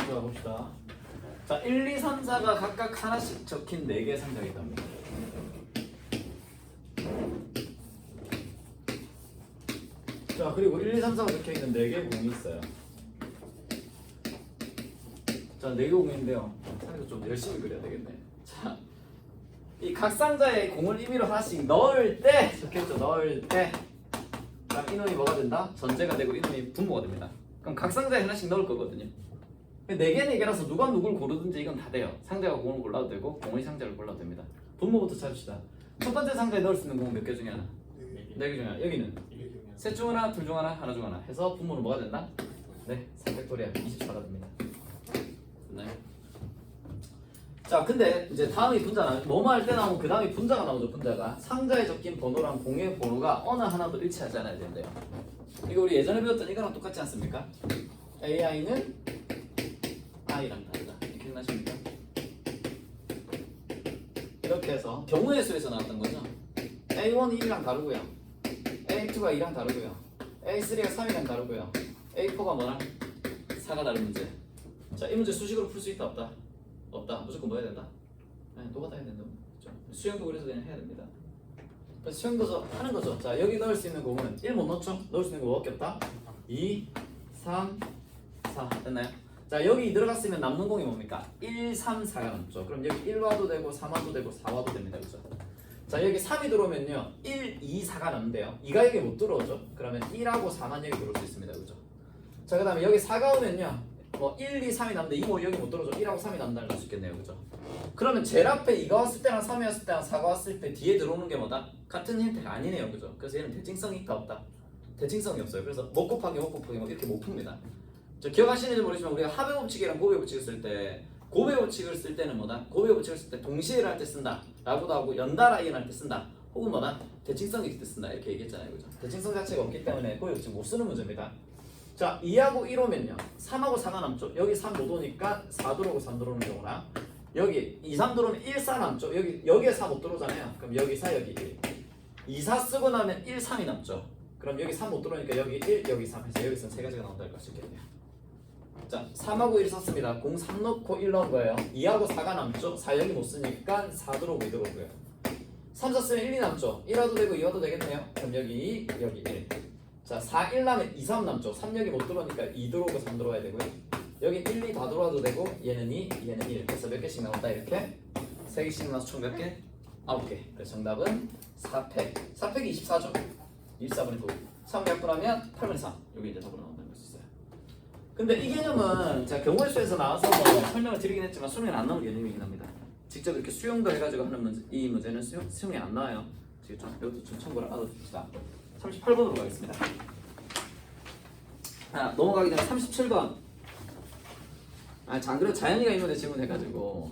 자 봅시다. 자 1, 2, 3, 4가 각각 하나씩 적힌 4개의 상자가 있답니다. 자 그리고 1, 2, 3, 4가 적혀있는 4개의 공이 있어요. 자 4개 공인데요. 상에서 좀 열심히 그려야 되겠네. 자 이 각 상자에 공을 임의로 하나씩 넣을 때 적혀있죠. 넣을 때 그럼 이놈이 뭐가 된다? 전제가 되고 이놈이 분모가 됩니다. 그럼 각 상자에 하나씩 넣을 거거든요. 4개 4개라서 누가 누굴 고르든지 이건 다 돼요. 상자가 공을 골라도 되고 공의 상자를 골라도 됩니다. 분모부터 찾읍시다. 첫 번째 상자에 넣을 수 있는 공은 몇 개 중에 하나? 4개 중에 하나. 여기는 셋 중 하나, 둘 중 하나, 하나 중 하나 해서 분모는 뭐가 된다? 네, 3팩토리얼 24가 됩니다. 됐나요? 자 근데 이제 다음이 분자나 뭐뭐 할 때 나오면 그 다음이 분자가 나오죠. 분자가 상자에 적힌 번호랑 공의 번호가 어느 하나도 일치하지 않아야 된대요. 이거 우리 예전에 배웠던 이거랑 똑같지 않습니까? AI는 I랑 다르다. 기억나십니까? 이렇게 해서 경우의 수에서 나왔던 거죠. A1이 1이랑 다르고요. A2가 2랑 다르고요. A3가 3이랑 다르고요. A4가 뭐랑 4가 다른 문제. 자, 이 문제 수식으로 풀 수 있다 없다? 없다. 무조건 뭐 해야 된다? 네, 노가다 해야 된다. 그렇죠? 수영도 그래서 그냥 해야 됩니다. 수영도 하는 거죠. 자, 여기 넣을 수 있는 공은 1 못 넣죠? 넣을 수 있는 거 뭐밖에 없다? 2, 3, 4 됐나요? 자 여기 들어갔으면 남는 공이 뭡니까? 1, 3, 4가 남죠. 그럼 여기 1와도 되고 3와도 되고 4와도 됩니다. 그죠? 자 여기 3이 들어오면요 1, 2, 4가 남는데요 2가 여기 못 들어오죠. 그러면 1하고 4만 여기 들어올 수 있습니다. 그죠? 자 그 다음에 여기 4가 오면요 뭐 1, 2, 3이 남는데 2, 뭐 여기 못 들어오죠. 1하고 3이 남는다는 걸 수 있겠네요. 그죠? 그러면 제일 앞에 2가 왔을 때랑 3이 왔을 때랑 4가 왔을 때 뒤에 들어오는 게 뭐다? 같은 형태가 아니네요. 그죠? 그래서 얘는 대칭성이 있다 없다? 대칭성이 없어요. 그래서 못 곱하기 뭐 이렇게 못 풉니다. 저 기억하시는지 모르지만 우리가 합의 법칙이랑 곱의 법칙을 쓸 때 곱의 법칙을 쓸 때는 뭐다? 곱의 법칙을 쓸 때 동시에를 할 때 쓴다 라고도 하고 연달아 이행 할 때 쓴다 혹은 뭐다? 대칭성이 있을 때 쓴다 이렇게 얘기했잖아요. 그죠? 대칭성 자체가 없기 때문에 곱의 법칙 못 쓰는 문제입니다. 자 2하고 1 오면요 3하고 4가 남죠. 여기 3 못 오니까 4 들어오고 3 들어오는 경우나 여기 2, 3 들어오면 1, 4 남죠. 여기에 4 못 들어오잖아요. 그럼 여기 4 여기 1 2, 4 쓰고 나면 1, 3이 남죠. 그럼 여기 3 못 들어오니까 여기 1, 여기 3 해서 여기서 3가지가 나온다고 할 수 있겠네요. 자 3하고 1 썼습니다. 공 3 넣고 1 넣은 거예요. 2하고 4가 남죠. 4 여기 못 쓰니까 4 들어오고 2 들어오고요. 3 썼으면 1, 2 남죠. 1와도 되고 2와도 되겠네요. 그럼 여기 1 자 4, 1 나면 2, 3 남죠. 3 여기 못 들어오니까 2 들어오고 3 들어와야 되고요. 여기 1, 2 다 들어와도 되고 얘는 2, 얘는 1 그래서 몇 개씩 나온다 이렇게 3개씩 나와서 총 몇 개? 9개. 그래서 정답은 4팩 4팩이 24죠. 24분의 9 3 약분하면 8분의 3 여기 이제 답으로 나온다는 걸 수 있어요. 근데 이 개념은 제가 경우의 수에서 나와서 설명을 드리긴 했지만 수능에 안 나오는 개념이긴 합니다. 직접 이렇게 수용도 해가지고 하는 문제, 이 문제는 수용에 안 나와요. 지금 이것도 좀 참고를 알아둡시다. 38번으로 가겠습니다. 넘어가기 전에 37번. 장그래 자연이가 이 문제 질문해가지고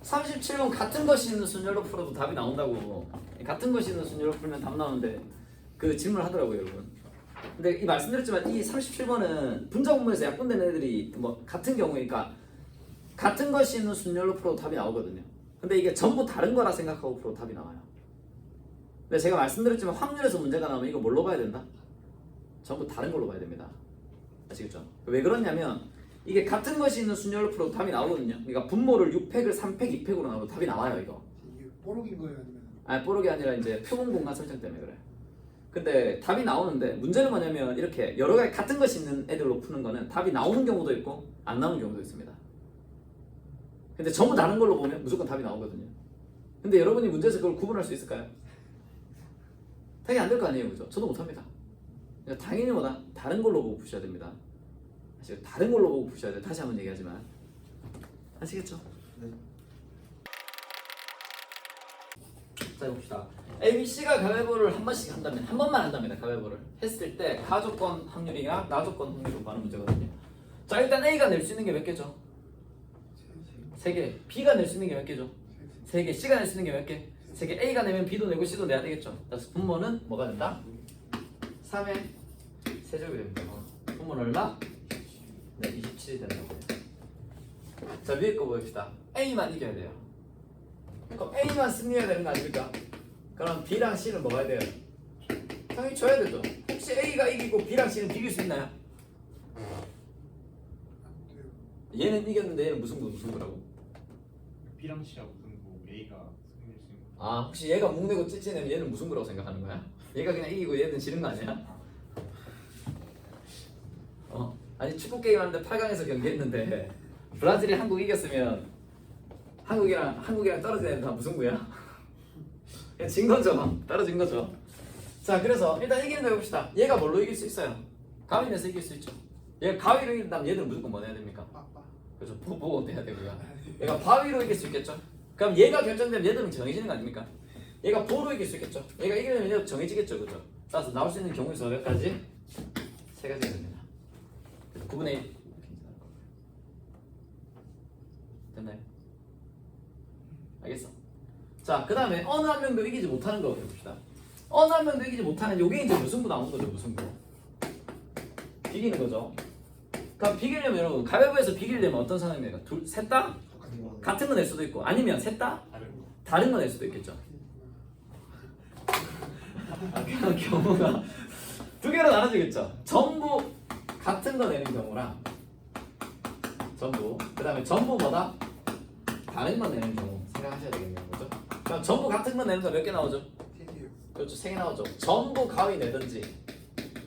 37번 같은 것이 있는 순열로 풀어도 답이 나온다고. 같은 것이 있는 순열로 풀면 답 나오는데 그 질문을 하더라고요, 여러분. 근데 이 말씀드렸지만 이 37번은 분자 공부에서 약분된 애들이 뭐 같은 경우니까 같은 것이 있는 순열로 풀어도 답이 나오거든요. 근데 이게 전부 다른 거라 생각하고 풀어도 답이 나와요. 근데 제가 말씀드렸지만 확률에서 문제가 나오면 이거 뭘로 봐야 된다? 전부 다른 걸로 봐야 됩니다. 아시겠죠? 왜 그러냐면 이게 같은 것이 있는 순열로 풀어도 답이 나오거든요. 그러니까 분모를 6팩을 3팩, 2팩으로 나오면 답이 나와요. 이거. 이게 뽀록인 거예요 아니면? 뽀록이 아니라 이제 표본 공간 설정 때문에 그래요. 근데 답이 나오는데 문제는 뭐냐면 이렇게 여러 가지 같은 것이 있는 애들로 푸는 거는 답이 나오는 경우도 있고 안 나오는 경우도 있습니다. 근데 전부 다른 걸로 보면 무조건 답이 나오거든요. 근데 여러분이 문제에서 그걸 구분할 수 있을까요? 당연히 안 될 거 아니에요. 그죠? 저도 못합니다. 그러니까 당연히 뭐다? 다른 걸로 보고 푸셔야 됩니다. 아시겠죠? 다른 걸로 보고 푸셔야 돼요. 다시 한번 얘기하지만 아시겠죠? 네. 자 해봅시다. A, B, C가 가위바위보를 한 번씩 한다면 한 번만 한답니다. 가위바위보를 했을 때 가조건 확률이랑 나조건 확률을 구하는 문제거든요. 자 일단 A가 낼 수 있는 게 몇 개죠? 3개. B가 낼 수 있는 게 몇 개죠? 3개. C가 낼 수 있는 게 몇 개? 3개. A가 내면 B도 내고 C도 내야 되겠죠. 그래서 분모는 뭐가 된다? 3의 세제곱이 됩니다. 분모는 얼마? 네, 27이 된다고요. 자 위에 거 봅시다. A만 이겨야 돼요. 그럼 A만 승리해야 되는 거 아닙니까? 그럼 B랑 C는 뭐가 돼요? 당연히 져야 되죠. 혹시 A가 이기고 B랑 C는 비길 수 있나요? 얘는 이겼는데 얘는 무승부라고? B랑 C하고 무승부 A가 승리할 수 있는 거. 아 혹시 얘가 묵내고 찌찌내면 얘는 무승부라고 생각하는 거야? 얘가 그냥 이기고 얘는 지는 거 아니야? 아니 축구 게임 하는데 8강에서 경기했는데 브라질이 한국 이겼으면 한국이랑 떨어져야 된다 무승부야? 그냥 진 거죠. 떨어진 거죠. 자 그래서 일단 이기는 거 해봅시다. 얘가 뭘로 이길 수 있어요? 가위 내서 이길 수 있죠. 얘가 가위로 이긴다면 얘들은 무조건 뭐 내야 됩니까? 그렇죠. 보고 내야 되고요. 얘가 바위로 이길 수 있겠죠. 그럼 얘가 결정되면 얘들은 정해지는 거 아닙니까? 얘가 보로 이길 수 있겠죠. 얘가 이기면 얘도 정해지겠죠. 그죠? 따라서 나올 수 있는 경우의 수가 몇 가지? 3가지가 됩니다. 9분의 1 됐나요? 알겠어? 자 그 다음에 어느 한 명도 이기지 못하는 거 해봅시다. 어느 한 명도 이기지 못하는 요게 이제 무승부 나오는 거죠. 무승부 비기는 거죠. 그럼 비기려면 여러분 가위바위보에서 비기려면 어떤 상황입니까? 셋 다? 같은 거 낼 수도 있고 아니면 셋 다? 다른 거 낼 수도 있겠죠. 그런 경우가 두 개로 나눠지겠죠. 전부 같은 거 내는 경우랑 전부 그 다음에 전부 뭐다? 다른 거 내는 경우 생각하셔야 되겠네요. 그죠? 그럼 전부 같은 거 내는 거 몇 개 나오죠? 그렇죠. 3개 나오죠. 전부 가위 내든지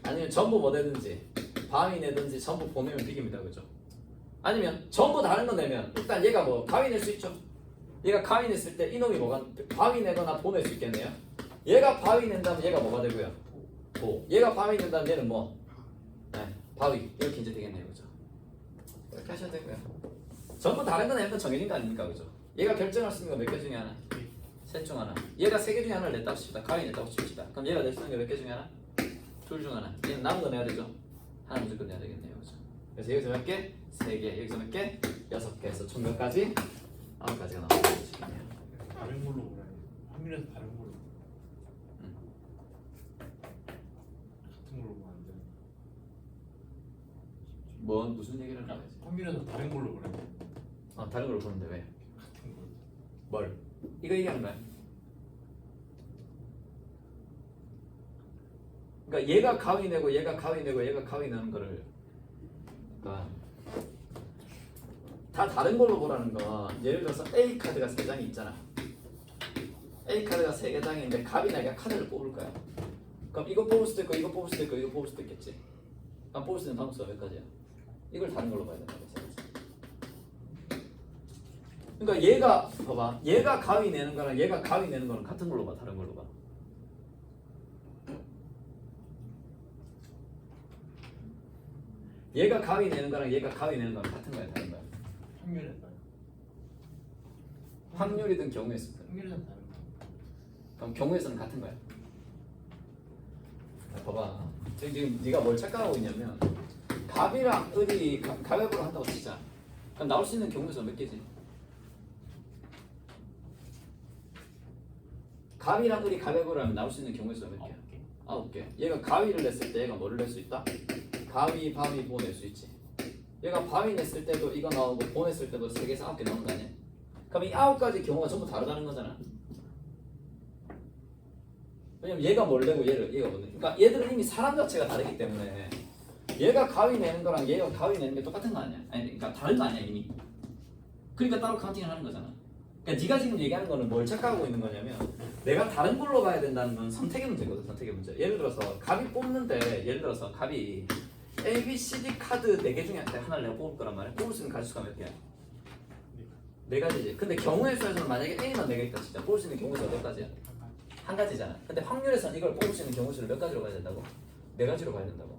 아니면 전부 뭐 내든지 바위 내든지 전부 보내면 비깁니다. 그죠? 아니면 전부 다른 거 내면 일단 얘가 뭐 가위 낼 수 있죠. 얘가 가위 냈을 때 이놈이 뭐가 바위 내거나 보낼 수 있겠네요. 얘가 바위 낸다면 얘가 뭐가 되고요? 보. 얘가 바위 낸다면 얘는 뭐? 네, 바위 이렇게 이제 되겠네요. 그죠? 이렇게 하셔야 되고요. 전부 다른 거 내면 정해진 거 아닙니까? 그죠? 얘가 결정할 수 있는 거 몇 개 중에 하나? 셋 중 하나. 얘가 3개 중에 하나를 냈다고 칩시다. 가위 냈다고 칩시다. 그럼 얘가 낼 수 있는 게 몇 개 중에 하나? 둘 중 하나. 얘는 남은 거 내야 되죠? 하나 무조건 내야 되겠네요. 그죠? 그래서 여기서 몇 개? 3개. 여기서 몇 개? 6개. 해서 총 몇 가지? 9가지가 나오는 거시겠네요. 다른 걸로 보라. 확률에서 다른 걸로. 같은 걸로 보면 안 돼. 뭐 무슨 얘기를 하는 거지? 확률에서 다른 걸로 보라. 다른 걸로 보는데 왜? 같은 걸. 뭘? 이거 얘기하는 거야. 그러니까 얘가 가위 내고 얘가 가위 내고 얘가 가위 내는 거를 그러니까 다 다른 걸로 보라는 건 예를 들어서 A 카드가 3장이 있잖아. A 카드가 3장이 있는데 갑이나 얘가 카드를 뽑을 거야. 그럼 이거 뽑을 수도 있고 이거 뽑을 수도 있고 이거 뽑을 수도 있겠지. 그럼 뽑을 수 있는 방수가 몇 가지야? 이걸 다른 걸로 봐야 된다고 했어. 그러니까 얘가 봐봐. 얘가 가위 내는 거랑 얘가 가위 내는 거는 같은 걸로 봐. 다른 걸로 봐. 얘가 가위 내는 거랑 얘가 가위 내는 거랑 같은 거야. 다른 거야. 확률에서. 확률이든 경우의 수든. 확률에서 다른 거. 그럼 경우에서는 같은 거야. 봐봐. 지금 네가 뭘 착각하고 있냐면 갑이랑 을이 가위바위보를 한다고 치자. 그럼 나올 수 있는 경우에서 몇 개지? 갑이랑 을이 가위바위보를 하면 나올 수 있는 경우에서 몇 개야? 9개. 얘가 가위를 냈을 때 얘가 뭐를 낼 수 있다? 가위, 바위, 보 낼 수 있지. 얘가 바위 냈을 때도 이거 나오고 보 냈을 때도 3개에서 9개 나오는 거 아니야? 그럼 이 9가지 경우가 전부 다르다는 거잖아. 왜냐면 얘가 뭘 내고 얘가 뭐 내. 그러니까 얘들은 이미 사람 자체가 다르기 때문에 얘가 가위 내는 거랑 얘가 가위 내는 게 똑같은 거 아니야? 아니 그러니까 다른 거 아니야 이미. 그러니까 따로 카운팅을 하는 거잖아. 그러니까 네가 지금 얘기하는 거는 뭘 착각하고 있는 거냐면 내가 다른 걸로 가야 된다는 건 선택의 문제거든. 선택의 문제. 예를 들어서 갑이 뽑는데 예를 들어서 갑이 A, B, C, D 카드 4개 중에 하나를 내가 뽑을 거란 말이야. 뽑을 수 있는 가지수가 몇 개야? 4가지지. 근데 경우의 수에서는 만약에 A만 4개 있다 진짜 뽑을 수 있는 경우 수가 몇 가지야? 한 가지잖아. 근데 확률에서는 이걸 뽑을 수 있는 경우 수를 몇 가지로 가야 된다고? 4가지로 가야 된다고.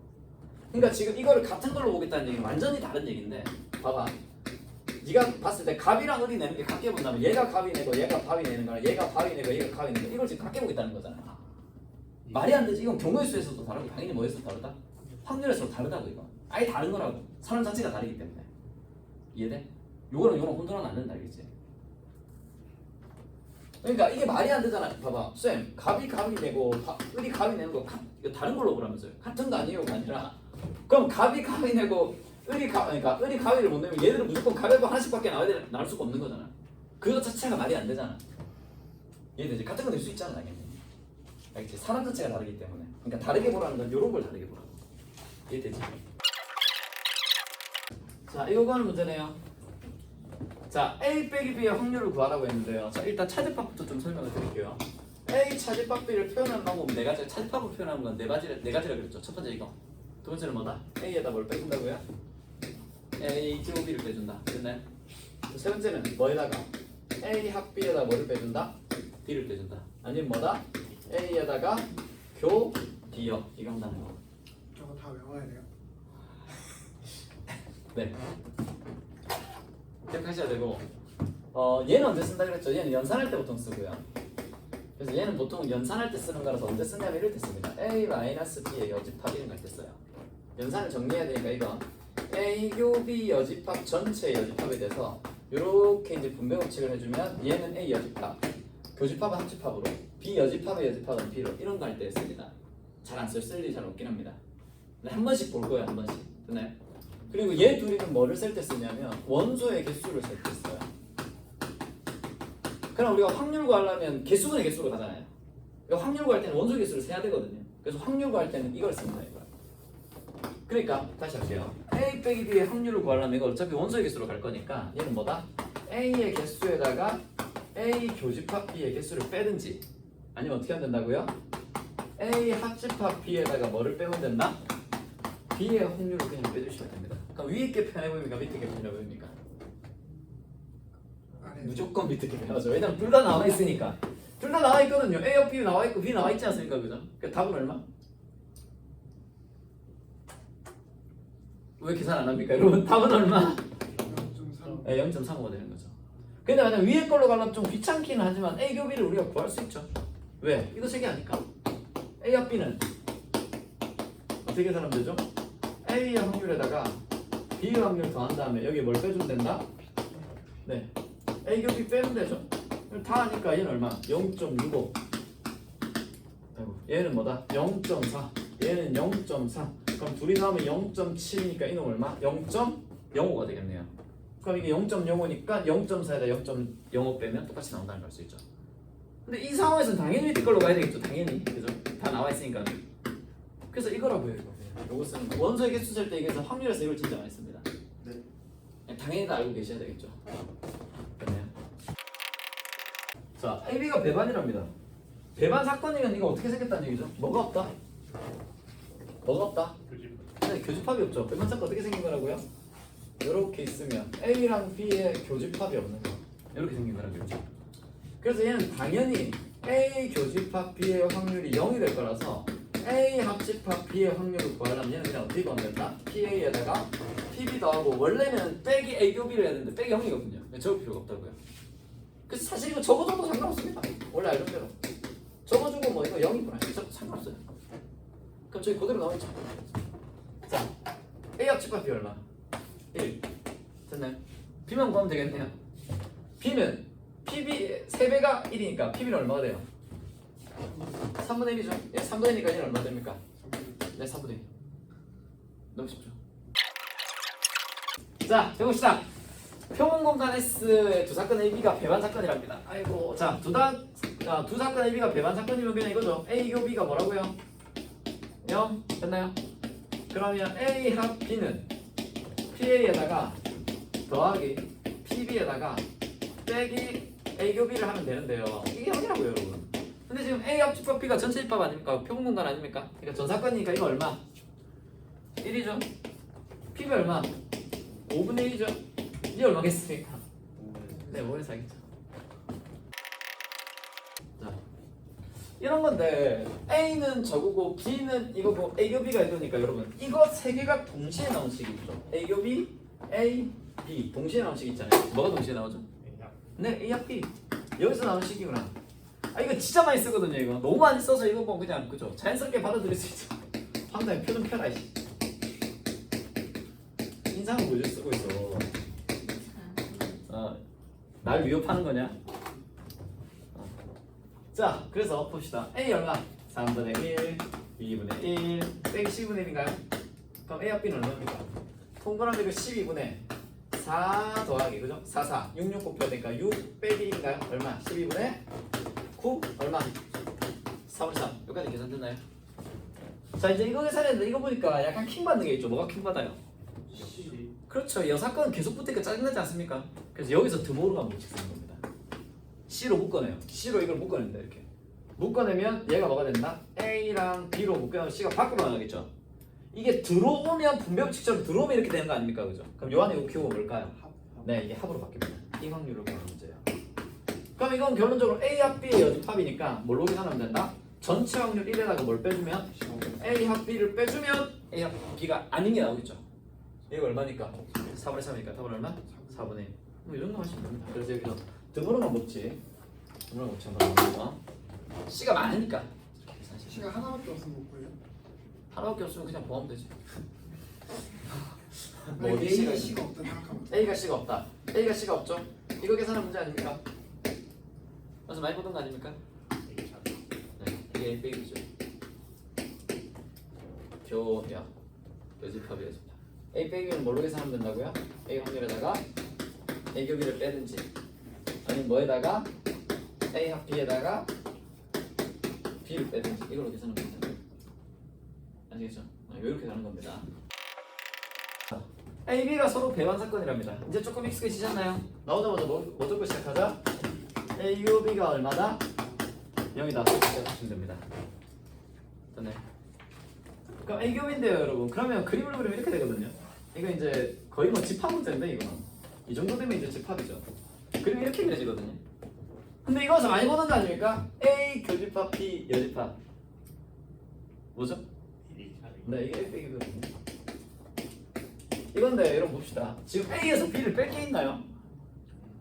그러니까 지금 이거를 같은 걸로 보겠다는 얘기는 완전히 다른 얘기인데 봐봐. 네가 봤을 때 갑이랑 을이 내는 게 같게 본다면 얘가 갑이 내고 얘가 바위 내는 거랑 얘가 바위 내고 얘가 가위 내고 이걸 지금 같게 보겠다는 거잖아. 말이 안 되지. 이건 경우의 수에서도 다르고 당연히 뭐에서 다르다? 확률에서 다르다고 이거. 아예 다른 거라고. 사람 자체가 다르기 때문에. 이해돼? 요거랑 요거랑 혼돈하면 안 된다 알겠지? 그러니까 이게 말이 안 되잖아. 봐봐. 쌤, 갑이 내고 을이 가위 내는 거 이거 다른 걸로 보라면서요. 같은 거 아니에요가 아니라 그럼 갑이 가위 내고 그러니까 을이 가위를 못 내면 얘들은 무조건 가위바위보 하나씩밖에 나올 수가 없는 거잖아. 그거 자체가 말이 안 되잖아. 얘들 같은 거 낼 수 있잖아 당연히. 알겠지? 사람 자체가 다르기 때문에. 그러니까 다르게 보라는 건 이런 걸 다르게 보라고. 이해되지? 자, 이거 구하는 문제네요. 자, A 빼기 B의 확률을 구하라고 했는데요. 자, 일단 차집합부터 좀 설명을 드릴게요. A 차집합 B를 표현하는 방법은 네 가지. 차집합을 표현하는 건 네 가지라 그랬죠. 첫 번째 이거. 두 번째는 뭐다? A에다 뭘 빼준다고요? A 제곱 B를 빼준다. 됐나요? 세 번째는 뭐에다가 A 합 B에다 뭐를 빼준다? B를 빼준다. 아니면 뭐다? A에다가 교 D요. 이거 한다는 거. 저거 다 외워야 돼요? 네. 기억하셔야 되고, 얘는 언제 쓴다 그랬죠? 얘는 연산할 때 보통 쓰고요. 그래서 얘는 보통 연산할 때 쓰는 거라서 언제 쓰냐면 이럴 때 씁니다. A-B의 여집합 이런 거 할 때 써요. 연산을 정리해야 되니까 이건 A 교 B 여집합 전체의 여집합에 대해서 이렇게 이제 분배 법칙을 해주면 얘는 A 여집합, 교집합은 합집합으로, B 여집합의 여집합은 B로 이런 거 할 때 씁니다. 잘 안 써요. 쓸 일이 잘 없긴 합니다. 근데 한 번씩 볼 거예요. 한 번씩. 됐나요? 그리고 얘 둘이는 뭐를 쓸 때 쓰냐면 원소의 개수를 쓸 때 써요. 그럼 우리가 확률 구하려면 개수분의 개수로 가잖아요. 그러니까 확률 구할 때는 원소 개수를 세야 되거든요. 그래서 확률 구할 때는 이걸 씁니다. 이걸. 그러니까 다시 할게요. A 빼기 B의 확률을 구하려면 이거 어차피 원소의 개수로 갈 거니까 얘는 뭐다? A의 개수에다가 A 교집합 B의 개수를 빼든지 아니면 어떻게 하면 된다고요? A 합집합 B에다가 뭐를 빼면 된다? B의 확률을 그냥 빼주시면 됩니다. 그럼 위에 게 편해 보입니까? 밑에 게 편해 보입니까? 아래. 무조건 밑에 게 편하죠. 왜냐면 둘 다 나와 있으니까. 둘 다 나와 있거든요. A와 B 나와 있고 B 나와 있지 않습니까? 그죠? 그 답은 얼마? 왜 계산 안 합니까? 여러분 답은 얼마? 0.3. 네, 0.35 되는 거죠. 근데 만약 위에 걸로 가려면 좀 귀찮기는 하지만 A 교 B를 우리가 구할 수 있죠. 왜? 이거 세 개 아니까. A와 B는 어떻게 계산하면 되죠? A의 확률에다가 B의 확률 더한 다음에 여기 뭘 빼주면 된다? 네, A 교 B 빼면 되죠. 다 하니까 얘는 얼마? 0.65. 얘는 뭐다? 0.4. 얘는 0.3. 그럼 둘이 나오면 0.7이니까 이놈 얼마? 0.05가 되겠네요. 그럼 이게 0.05니까 0.4에다 0.05 빼면 똑같이 나온다는 걸 수 있죠. 근데 이 상황에서는 당연히 밑에 걸로 가야 되겠죠. 당연히. 그죠? 다 나와 있으니까. 그래서 이거라고요. 이것은 원소의 개수 셀 때 이게서 확률에서 이걸 진짜 많이 씁니다. 네. 당연히 다 알고 계셔야 되겠죠. 그렇네요. 자, AB가 배반이랍니다. 배반 사건이면 이거 어떻게 생겼다는 얘기죠? 뭐가 없다? 뭐가 없다? 교집합. 네, 교집합이 없죠. 배반 사건 어떻게 생긴 거라고요? 이렇게 있으면 A랑 B의 교집합이 없는 거. 이렇게 생긴 거라고 그랬죠. 그래서 얘는 당연히 A 교집합 B의 확률이 0이 될 거라서 A 합집합 B의 확률을 구하려면 얘는 그냥 어떻게 구하면 된다? PA에다가 PB 더하고 원래는 빼기 A 교 B를 해야 되는데 빼기 0이거든요. 적을 필요가 없다고요. 그래서 사실 이거 적어줘도 상관없습니다. 원래 알던 대로. 적어주고 뭐 이거 0이구나. 이거 상관없어요. 그럼 저기 그대로 나와있죠. 자, A 합집합 B 얼마? 1. 됐나요? B만 구하면 되겠네요. B는 PB 3배가 1이니까 PB는 얼마가 돼요? 3분의 1이죠. 예, 3분의 1이니까 얘는 얼마 됩니까? 네, 3분의 1. 너무 쉽죠? 자, 해봅시다. 평원공간 S의 두 사건 AB가 배반 사건이랍니다. 아이고, 자, 두 사건 AB가 배반 사건이면 그냥 이거죠. A 교 B가 뭐라고요? 0 됐나요? 그러면 A 합 B는 PA에다가 더하기 PB에다가 빼기 A 교 B를 하면 되는데요. 이게 0이라고요, 여러분. 근데 지금 A 합집합 B가 전체 집합 아닙니까? 평공간 아닙니까? 그러니까 전 사건이니까 이거 얼마? 1이죠. PB 얼마? 5분의 1이죠. 이게 얼마겠습니까? 네, 5분의 4겠죠. 자, 이런 건데 A는 저거고 B는 이거고 A 교 B가 이거니까 여러분 이거 세 개가 동시에 나온 식이 있죠. A 교 B, A, B 동시에 나온 식 있잖아요. 뭐가 동시에 나오죠? 네, A 합 B 여기서 나온 식이구나. 아 이거 진짜 많이 쓰거든요. 이거 너무 많이 써서 이거 뭐 그냥 그죠? 자연스럽게 받아들일 수 있죠. 황당히 표 좀 펴라 이씨. 인상을 보여 쓰고 있어. 날 위협하는 거냐? 자, 그래서 봅시다. A 얼마? 3분의 1, 2분의 1, 빼기 12분의 1인가요? 그럼 A 합 B는 얼마입니까? 통분하면 이거 12분의 4 더하기, 그죠? 4, 4, 6, 6 곱해야 되니까 6 빼기 1인가요? 얼마? 12분의 9 얼마? 3분의 3. 여기까지 계산됐나요? 자, 이제 이거 계산했는데 이거 보니까 약간 킹 받는 게 있죠. 뭐가 킹 받아요? C. 그렇죠. 여사건은 계속 붙으니까 짜증나지 않습니까? 그래서 여기서 드모르가 못 쓰는 겁니다. C로 묶어내요. C로 이걸 묶어낸다 이렇게. 묶어내면 얘가 뭐가 된다? A랑 B로 묶으면 C가 밖으로 나가겠죠. 이게 들어오면 분배법칙처럼 들어오면 이렇게 되는 거 아닙니까? 그죠? 그럼 요 안에 요 Q가 뭘까요? 네, 이게 합으로 바뀝니다. 이 확률을 구하는 문제예요. 그럼 이건 결론적으로 A 합 B의 여집합이니까 뭘로 계산하면 된다? 전체 확률 1에다가 뭘 빼주면 A 합 B를 빼주면 A 합 B가 아닌 게 나오겠죠. 이거 얼마니까? 4분의 3이니까 답은 얼마? 4분의 1. 뭐 이 정도 하시면 됩니다. 그래서 여기서 드모르만 먹지. 드모르만 먹지 한번 C가 많으니까 이렇게 계산하시면 시가 하나밖에 없으면 못 구해요? 하나밖에 없으면 그냥 보하면 되지. 뭐 어디 A가 C가 C가 없다 생각하면 A가 C가 없다. A가 C가 없죠? 이거 계산한 문제 아닙니까? 그래서 많이 보던 거 아닙니까? A 차. 네, 이게 A 빼기죠. 교야 여집합이죠. A 빼기는 뭘로 계산하면 된다고요? A 확률에다가 A 교비를 빼든지 아니면 뭐에다가 A 합 B에다가 B를 빼든지 이걸로 계산하면 됩니다. 아시겠죠? 이렇게 가는 겁니다. A, B가 서로 배반 사건이랍니다. 이제 조금 익숙해지셨나요? 나오자마자 뭐 적고 시작하자? A, U, B가 얼마다? 0이다. 시작하시면 됩니다. 됐네. 그럼 A 교비인데요, 여러분. 그러면 그림을 그리면 이렇게 되거든요. 이거 이제 거의 뭐 집합 문제인데 이거는. 이 정도 되면 이제 집합이죠. 그림이 이렇게 그려지거든요. 근데 이거서 많이 보는 거 아닙니까? A 교집합, B 여집합. 뭐죠? A 차. 네, 이게 A 빼기거든요. 이건데 여러분 봅시다. 지금 A에서 B를 뺄 게 있나요?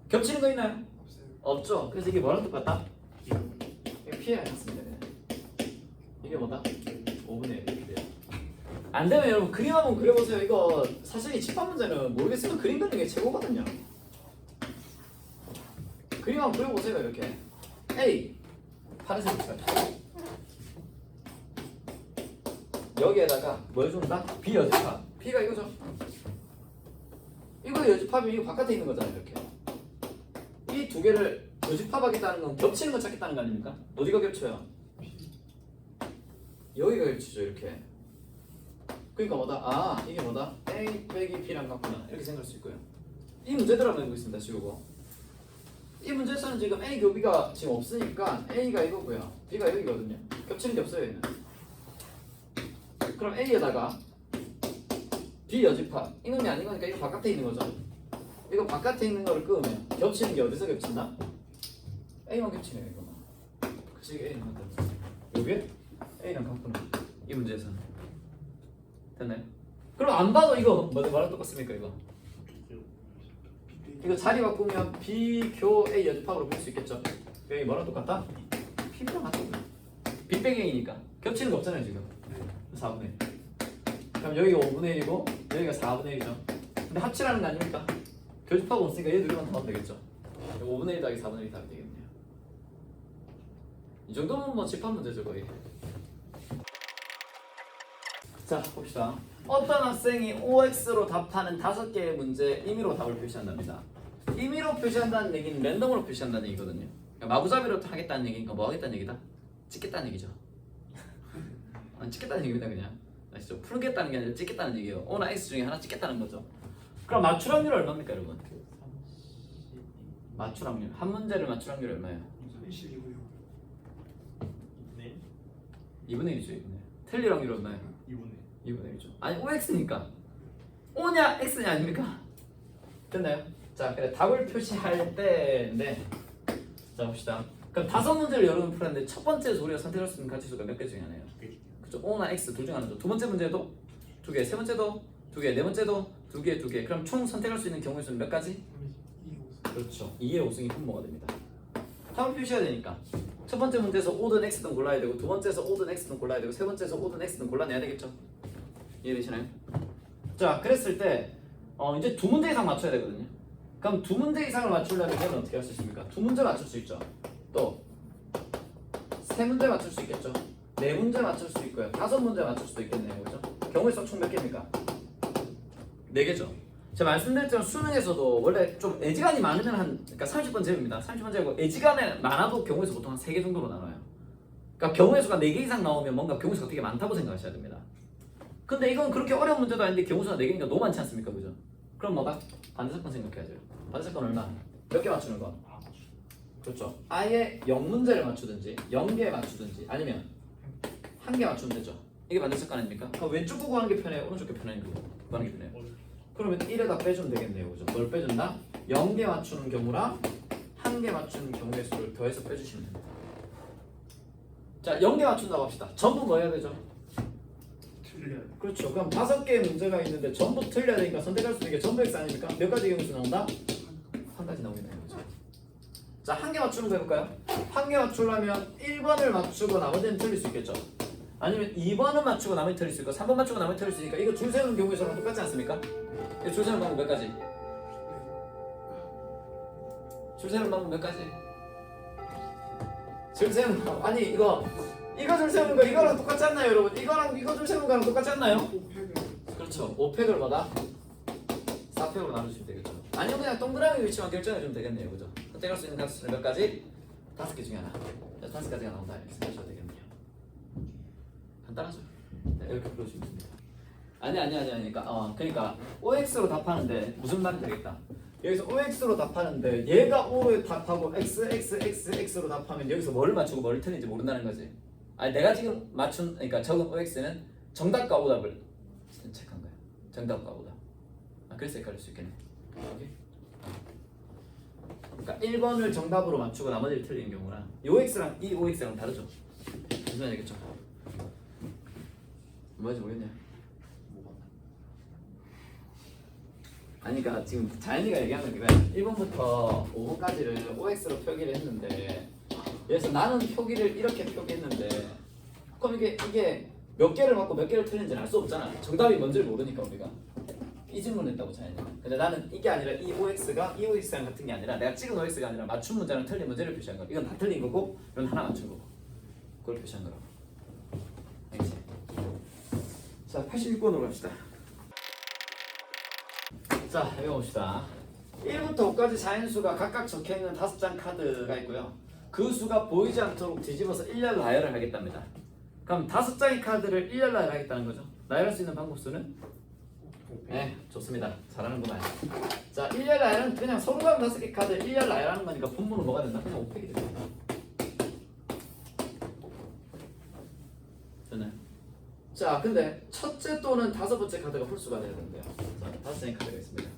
겹치는 거 있나요? 없어요. 없죠. 그래서 이게 뭐랑 똑같다? 이거 피해야 했습니다. 이게 뭐다? 5분의 1 이렇게 돼요. 안 되면 여러분 그림 한번 그려보세요. 이거 사실 이 집합 문제는 모르겠으면 그림 그리는 게 최고거든요. 그림 한번 그려보세요. 이렇게 A 파란색 색깔 여기에다가 뭘 준다? B 여집합. B가 이거죠. 이거 여집합이 이거 바깥에 있는 거잖아요. 이렇게 이 두 개를 여집합하겠다는 건 겹치는 걸 찾겠다는 거 아닙니까? 어디가 겹쳐요? 여기가 겹치죠. 이렇게. 그러니까 뭐다? 아 이게 뭐다? A 빼기 B랑 같구나 이렇게 생각할 수 있고요. 이 문제대로 한번 해보겠습니다. 지우고 이 문제에서는 지금 A 교비가 지금 없으니까 A가 이거고요. B가 여기거든요. 겹치는 게 없어요. 얘는. 그럼 A에다가 B 여집합 이놈이 아닌 거니까 이거 바깥에 있는 거죠. 이거 바깥에 있는 거를 끄으면 겹치는 게 어디서 겹친다? A만 겹치네요. 이거만. 그치 A만 겹쳐. 요게 A랑 같구나. 이 문제에서는 됐나요? 그럼 안 봐도 이거 뭐랑 똑같습니까? 이거 자리 바꾸면 B 교 A 여집합으로 볼 수 있겠죠? 여기 뭐랑 똑같다? B랑 같거든요. B 빼기 A니까 겹치는 거 없잖아요 지금. 4분의 1. 그럼 여기가 5분의 1이고 여기가 4분의 1이죠. 근데 합치라는 거 아닙니까? 교집합 없으니까 얘 둘이만 더하면 되겠죠. 5분의 1 더하기 4분의 1 더하면 되겠네요. 이 정도면 뭐 집합 문제죠 거의. 자 봅시다. 어떤 학생이 OX로 답하는 5개의 문제 임의로 답을 표시한답니다. 임의로 표시한다는 얘기는 랜덤으로 표시한다는 얘기거든요. 그러니까 마구잡이로 하겠다는 얘기니까 뭐 하겠다는 얘기다? 찍겠다는 얘기죠. 찍겠다는 얘기입니다 그냥. 아시죠? 풀겠다는 게 아니라 찍겠다는 얘기예요. O나 X 중에 하나 찍겠다는 거죠. 그럼 맞출 확률 얼마입니까 여러분? 맞출 확률. 한 문제를 맞출 확률 얼마예요? 32고요. 2분의 1이죠 2분의 1. 틀릴 확률 얼마예요? 2분의 1이죠. 아니 OX니까 O냐 X냐 아닙니까? 됐나요? 자 그래 답을 표시할 때인데 자 봅시다. 그럼 5문제를 여러분 풀었는데 첫 번째에서 우리가 선택할 수 있는 가치수가 몇 개 중에 하나예요? 그죠? O나 X 둘 중 하나죠. 두 번째 문제도 2개, 세 번째도 2개, 네 번째도 2개, 2개. 그럼 총 선택할 수 있는 경우의 수는 몇 가지? 2고. 그렇죠. 2의 5승이 분모가 됩니다. 답을 표시해야 되니까 첫 번째 문제에서 O든 X든 골라야 되고 두 번째에서 O든 X든 골라야 되고 세 번째에서 O든 X든 골라내야 되겠죠. 이해되시나요? 자 그랬을 때 이제 2문제 이상 맞춰야 되거든요. 그럼 2문제 이상을 맞추려면 어떻게 할 수 있습니까? 2문제 맞출 수 있죠. 또 3문제 맞출 수 있겠죠. 4문제 맞출 수 있고요. 5문제 맞출 수도 있겠네요. 그죠? 경우의 수 총 몇 개입니까? 4개죠. 제가 말씀드렸지만 수능에서도 원래 좀 애지간이 많으면 그러니까 30번 제곱입니다. 30번 제곱 애지간에 많아도 경우의 수 보통 한 3개 정도로 나눠요. 그러니까 경우의 수가 4개 이상 나오면 뭔가 경우의 수가 되게 많다고 생각하셔야 됩니다. 근데 이건 그렇게 어려운 문제도 아닌데 경우수가 4개니까 너무 많지 않습니까? 그죠? 그럼 뭐가? 반대사건 생각해야죠. 반대사건 얼마? 몇 개 맞추는 거? 그렇죠. 아예 0문제를 맞추든지 0개 맞추든지 아니면 1개 맞추면 되죠. 이게 반대사건 아닙니까? 그럼 왼쪽 거 구하는 게 편해요? 오른쪽 게 편해요? 구하는 게 편해요? 그러면 1에다 빼주면 되겠네요. 그죠? 뭘 빼준다? 0개 맞추는 경우랑 1개 맞추는 경우의 수를 더해서 빼주시면 됩니다. 자, 0개 맞춘다고 합시다. 전부 뭐 해야 되죠? 틀려요. 그렇죠. 그럼 5개의 문제가 있는데 전부 틀려야 되니까 선택할 수 있는 게 전부 X 아닙니까? 몇 가지 경우수 나온다? 한 가지 나오게 되는 거죠. 자, 1개 맞추는 거 해볼까요? 1개 맞추려면 1번을 맞추고 나머지는 틀릴 수 있겠죠. 아니면 2번은 맞추고 나머지 틀릴 수 있고 3번 맞추고 나머지 틀릴 수 있으니까 이거 줄 세우는 경우에서랑 똑같지 않습니까? 이거 줄 세우는 방법 몇 가지? 줄 세우는 방법 몇 가지? 줄 세우는 방법 아니 이거 줄 세우는 거 이거랑 똑같지 않나요 여러분? 이거랑 이거 줄 세우는 거랑 똑같지 않나요? 5팩을 그렇죠. 5팩을 받아 4팩으로 나눠주시면 되겠죠. 아니면 그냥 동그라미 위치만 결정해주면 되겠네요. 그죠? 선택할 수 있는 값수는 몇 가지? 5개 중에 하나. 5가지가 나온다. 이렇게 생각하셔도 되겠네요. 간단하죠? 네, 이렇게 풀어주시면 됩니다. 그러니까 OX로 답하는데 무슨 말이 되겠다. 여기서 OX로 답하는데 얘가 O에 답하고 XXXX로 답하면 여기서 뭘 맞추고 뭘 틀린지 모른다는 거지. 아니 내가 지금 그러니까 적은 OX는 정답과 오답을 체크한 거야. 정답과 오답. 그래서 헷갈릴 수 있겠네. 오케이? 그러니까 1번을 정답으로 맞추고 나머지를 틀리는 경우랑 이 OX랑 이 OX랑 다르죠. 무슨 말이겠죠? 뭐지 모르겠네. 아니 그러니까 지금 자연이가 얘기하는 게 1번부터 5번까지를 OX로 표기를 했는데 여기서 나는 표기를 이렇게 표기했는데 그럼 이게 몇 개를 맞고 몇 개를 틀린지는 알 수 없잖아. 정답이 뭔지를 모르니까 우리가 이 질문을 했다고 자연이가. 근데 나는 이게 아니라 이 OX가 이 OX랑 같은 게 아니라 내가 찍은 OX가 아니라 맞춘 문제랑 틀린 문제를 표시한 거야. 이건 다 틀린 거고 이건 하나 맞춘 거고 그걸 표시한 거라고. 알겠지? 자 86번으로 갑시다. 자, 여기 봅시다. 1부터 5까지 자연수가 각각 적혀있는 5장 카드가 있고요. 그 수가 보이지 않도록 뒤집어서 일렬 나열을 하겠답니다. 그럼 5장의 카드를 일렬 나열하겠다는 거죠. 나열할 수 있는 방법수는? 네, 좋습니다. 잘하는구만. 자, 일렬 나열은 그냥 서로가 5개 카드를 일렬 나열하는 거니까 분모는 뭐가 된다? 그냥 5팩이 됩니다. 됐나요? 자, 근데 첫째 또는 5번째 카드가 홀수가 돼야 되는데요. 자, 5장의 카드가 있습니다.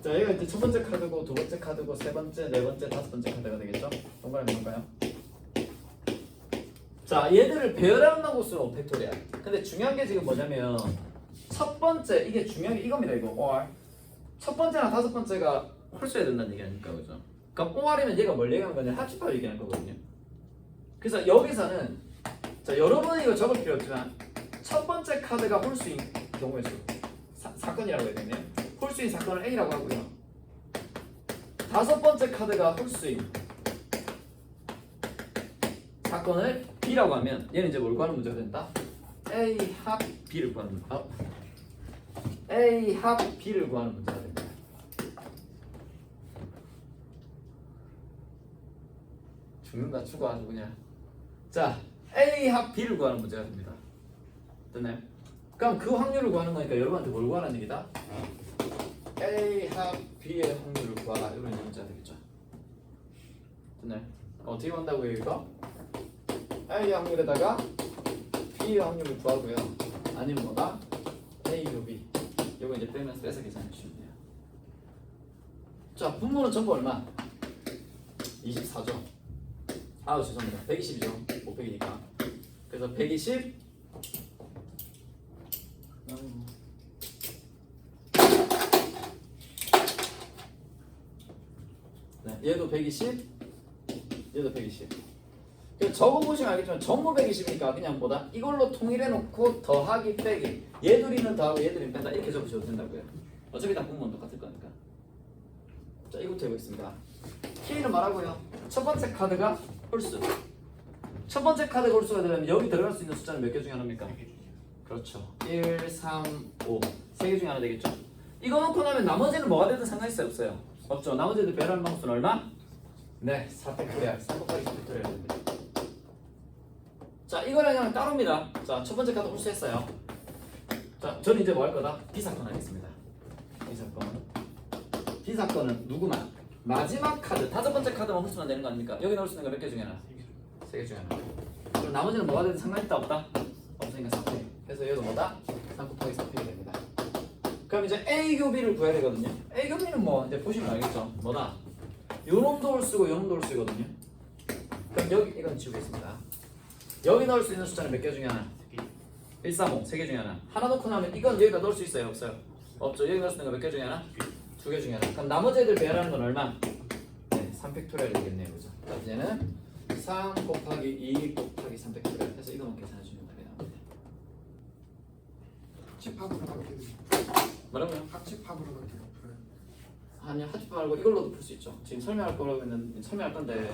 자, 여기가 이제 첫 번째 카드고 두 번째 카드고 세 번째, 네 번째, 다섯 번째 카드가 되겠죠? 동그라미 볼까요? 자, 얘들을 배열하는 방법수는 5팩토리야. 근데 중요한 게 지금 뭐냐면 첫 번째 이게 중요한 게 이겁니다. 이거 OR. 첫 번째나 다섯 번째가 홀수해야 된다는 얘기 아닙니까, 그죠? 그러니까 OR이면 얘가 뭘 얘기하는 거냐? 합집합을 얘기하는 거거든요. 그래서 여기서는 자, 여러분은 이거 적을 필요 없지만 첫 번째 카드가 홀수인 경우의 수 사건이라고 해야 되네요. 홀수인 사건을 A라고 하고요. 다섯 번째 카드가 홀수인 사건을 B라고 하면 얘는 이제 뭘 구하는 문제가 된다? A 합 B를 구하는 A 합 B를 구하는 문제가 됩니다. 죽는다 죽어 아주 그냥. 자, A 합 B를 구하는 문제가 됩니다. 됐나요? 그럼 그 확률을 구하는 거니까 여러분한테 뭘 구하라는 얘기다? A 합 B의 확률을 구하라 이런 문제가 되겠죠. 됐나요? 어떻게 구한다고요 이거? A의 확률에다가 B의 확률을 구하고요. 아니면 뭐다? A 곱B 이거 이제 빼면서 빼서 계산해 주시면 돼요. 자, 분모는 전부 얼마? 24죠. 아 죄송합니다. 120이죠. 500이니까. 그래서 120 네, 얘도 120 얘도 120 적어보시면 알겠지만 전부 120이니까 그냥 뭐다? 이걸로 통일해 놓고 더하기 빼기 얘들이는 더하고 얘들이는 뺀다 이렇게 적으셔도 된다고요. 어차피 다 분모는 똑같을 거니까. 자, 이것부터 해보겠습니다. K는 말하고요. 첫 번째 카드가 홀수. 첫 번째 카드가 홀수가 되려면 여기 들어갈 수 있는 숫자는 몇 개 중에 하나입니까? 그렇죠. 1, 3, 5 세 개 중에 하나 되겠죠. 이거 놓고 나면 나머지는 뭐가 되든 상관이 없어요. 없죠. 나머지들 배열하는 방법은 얼마? 네, 4팩토리얼 3 곱하기 4팩토리얼 됩니다. 자, 이거랑 그냥 따로입니다. 자, 첫 번째 카드 홀수했어요. 자, 저는 이제 뭐 할 거다? B사건 하겠습니다. B사건은 누구만? 마지막 카드, 다섯 번째 카드만 홀수만 되는 거 아닙니까? 여기 넣을 수 있는 거 몇 개 중에 하나? 3개 중에 하나. 그럼 나머지는 뭐가 되든 상관있다 없다? 없으니까 4팩. 그래서 여기도 뭐다? 3 곱하기 4팩이 됩니다. 그럼 이제 A 교비를 구해야 되거든요. A 교비는 뭐 이제 보시면 알겠죠? 뭐다? 요놈도 홀수고 요놈도 홀수거든요. 그럼 여기 이건 지우겠습니다. 여기 넣을 수 있는 숫자는 몇 개 중에 하나? 135, 3개 중에 하나. 하나 놓고 나면 이건 여기다 넣을 수 있어요? 없어요? 없죠. 여기 넣을 수 있는 거 몇 개 중에 하나? 2개 중에 하나. 그럼 나머지 애들 배열하는 건 얼마? 네, 3팩토리얼이 되겠네요. 그죠? 그럼 이제는 3 곱하기 2 곱하기 3팩토리얼 해서 이거만 계산해 주면 답이 나옵니다. 합집합으로 그렇게 돼요. 뭐라고요? 합집합으로 그렇게 풀어요. 아니 하지 말고 이걸로도 풀 수 있죠. 지금 설명할 거라고 했는데 설명할 건데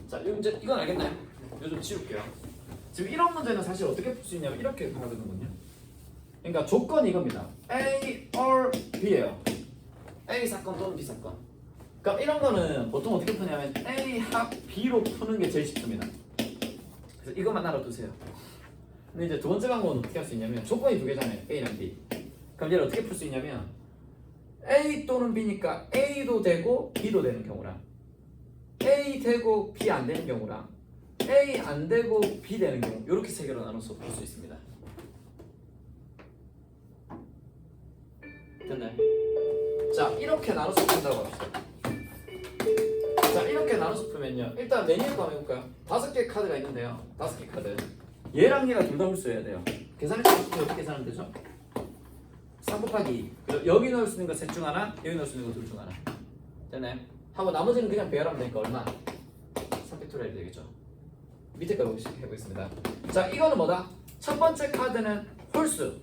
자 이제 이건 알겠나요? 이거 좀 지울게요. 지금 이런 문제는 사실 어떻게 풀 수 있냐면 이렇게 가야 되는군요. 그러니까 조건이 이겁니다. A or B예요. A 사건 또는 B 사건. 그러니까 이런 거는 보통 어떻게 푸냐면 A 합 B로 푸는 게 제일 쉽습니다. 그래서 이것만 알아두세요. 근데 이제 두 번째 방법은 어떻게 할 수 있냐면 조건이 두 개잖아요. A랑 B. 그럼 얘를 어떻게 풀 수 있냐면 A 또는 B니까 A도 되고 B도 되는 경우랑 A 되고 B 안 되는 경우랑 A 안 되고 B 되는 경우 이렇게 세 개로 나눠서 볼 수 있습니다. 됐나요? 자 이렇게 나눠서 푼다고 합시다. 자 이렇게 나눠서 풀면요. 일단 메뉴 한번 해볼까요? 5개 카드가 있는데요. 5개 카드. 얘랑 얘가 둘 다 홀수여야 돼요. 계산해서 어떻게 계산하면 되죠? 3 곱하기 2. 여기 넣을 수 있는 거 셋 중 하나, 여기 넣을 수 있는 거 둘 중 하나. 됐나요? 하고 나머지는 그냥 배열하면 되니까 얼마? 3팩토리얼이 되겠죠. 밑에 거 해보겠습니다. 자, 이거는 뭐다? 첫 번째 카드는 홀수.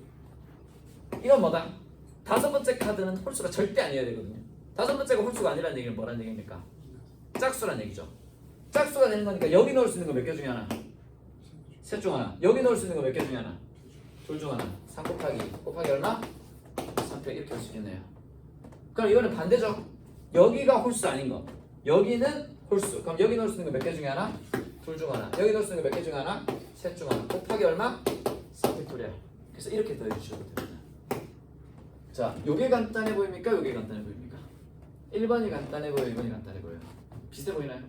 이건 뭐다? 다섯 번째 카드는 홀수가 절대 아니어야 되거든요. 다섯 번째가 홀수가 아니라는 얘기는 뭐라는 얘기입니까? 짝수라는 얘기죠. 짝수가 되는 거니까 여기 넣을 수 있는 거 몇 개 중에 하나? 셋 중 하나. 여기 넣을 수 있는 거 몇 개 중에 하나? 둘 중 하나. 3 곱하기 얼마? 3팩 이렇게 할 수 있겠네요. 그럼 이거는 반대죠. 여기가 홀수 아닌 거. 여기는 홀수. 그럼 여기 넣을 수 있는 거 몇 개 중에 하나? 둘 중 하나. 여기 넣을 수 있는 거 몇 개 중에 하나? 셋 중 하나. 곱하기 얼마? 3팩토리얼. 그래서 이렇게 더해주셔도 됩니다. 자, 요게 간단해 보입니까? 요게 간단해 보입니까? 1번이 간단해 보여요? 2번이 간단해 보여요? 비슷해 보이나요?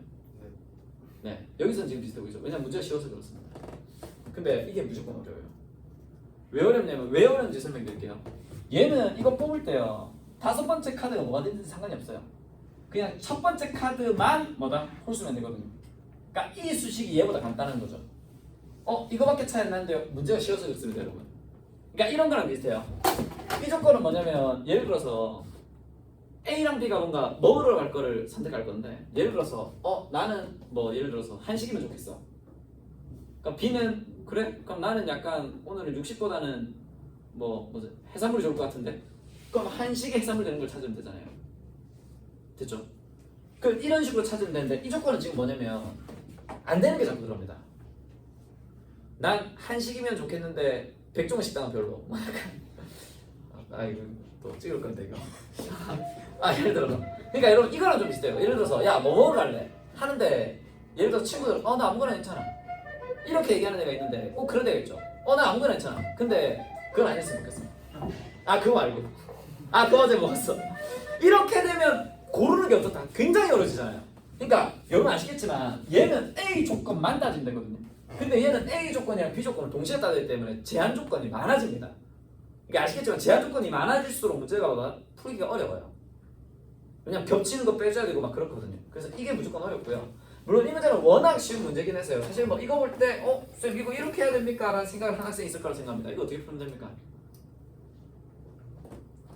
네. 여기서는 지금 비슷해 보이죠? 왜냐면 문제가 쉬워서 그렇습니다. 근데 이게 무조건 어려워요. 왜 어렵냐면 왜 어려운지 설명드릴게요. 얘는 이거 뽑을 때요. 다섯 번째 카드가 뭐가 되는지 상관이 없어요. 그냥 첫 번째 카드만 뭐다? 홀수면 되거든요. 그러니까 이 수식이 얘보다 간단한 거죠. 이거밖에 차이 안 나는데요. 문제가 쉬워서 그렇습니다, 여러분. 그러니까 이런 거랑 비슷해요. 이 조건은 뭐냐면 예를 들어서 A랑 B가 뭔가 먹으러 갈 거를 선택할 건데 예를 들어서 나는 뭐 예를 들어서 한식이면 좋겠어. 그럼 B는 그래? 그럼 나는 약간 오늘은 육식보다는 뭐지 해산물이 좋을 것 같은데 그럼 한식에 해산물 되는 걸 찾으면 되잖아요. 됐죠? 그럼 이런 식으로 찾으면 되는데 이 조건은 지금 뭐냐면 안 되는 게 자꾸 들어옵니다. 난 한식이면 좋겠는데 백종원 식당은 별로. 이거 또 찍을 건데 이거. 예를 들어서 그러니까 여러분 이거랑 좀 비슷해요. 예를 들어서 야 뭐 먹으러 갈래? 하는데 예를 들어서 친구들 나 아무거나 괜찮아 이렇게 얘기하는 애가 있는데 꼭 그런 애가 있죠. 나 아무거나 괜찮아. 근데 그건 아니었으면 좋겠어. 그거 말고 그거 어제 먹었어. 이렇게 되면 고르는 게 어떻다? 굉장히 어려지잖아요. 그러니까 여러분 아시겠지만 얘는 A 조건만 따지면 되거든요. 근데 얘는 A 조건이랑 B 조건을 동시에 따지기 때문에 제한 조건이 많아집니다. 그러니까 아시겠지만 제한 조건이 많아질수록 문제가 풀기가 어려워요. 왜냐면 겹치는 거 빼줘야 되고 막 그렇거든요. 그래서 이게 무조건 어렵고요. 물론 이 문제는 워낙 쉬운 문제긴 했어요. 사실 뭐 이거 볼 때 쌤 이거 이렇게 해야 됩니까? 라는 생각을 한 학생이 있을 거라고 생각합니다. 이거 어떻게 풀면 됩니까?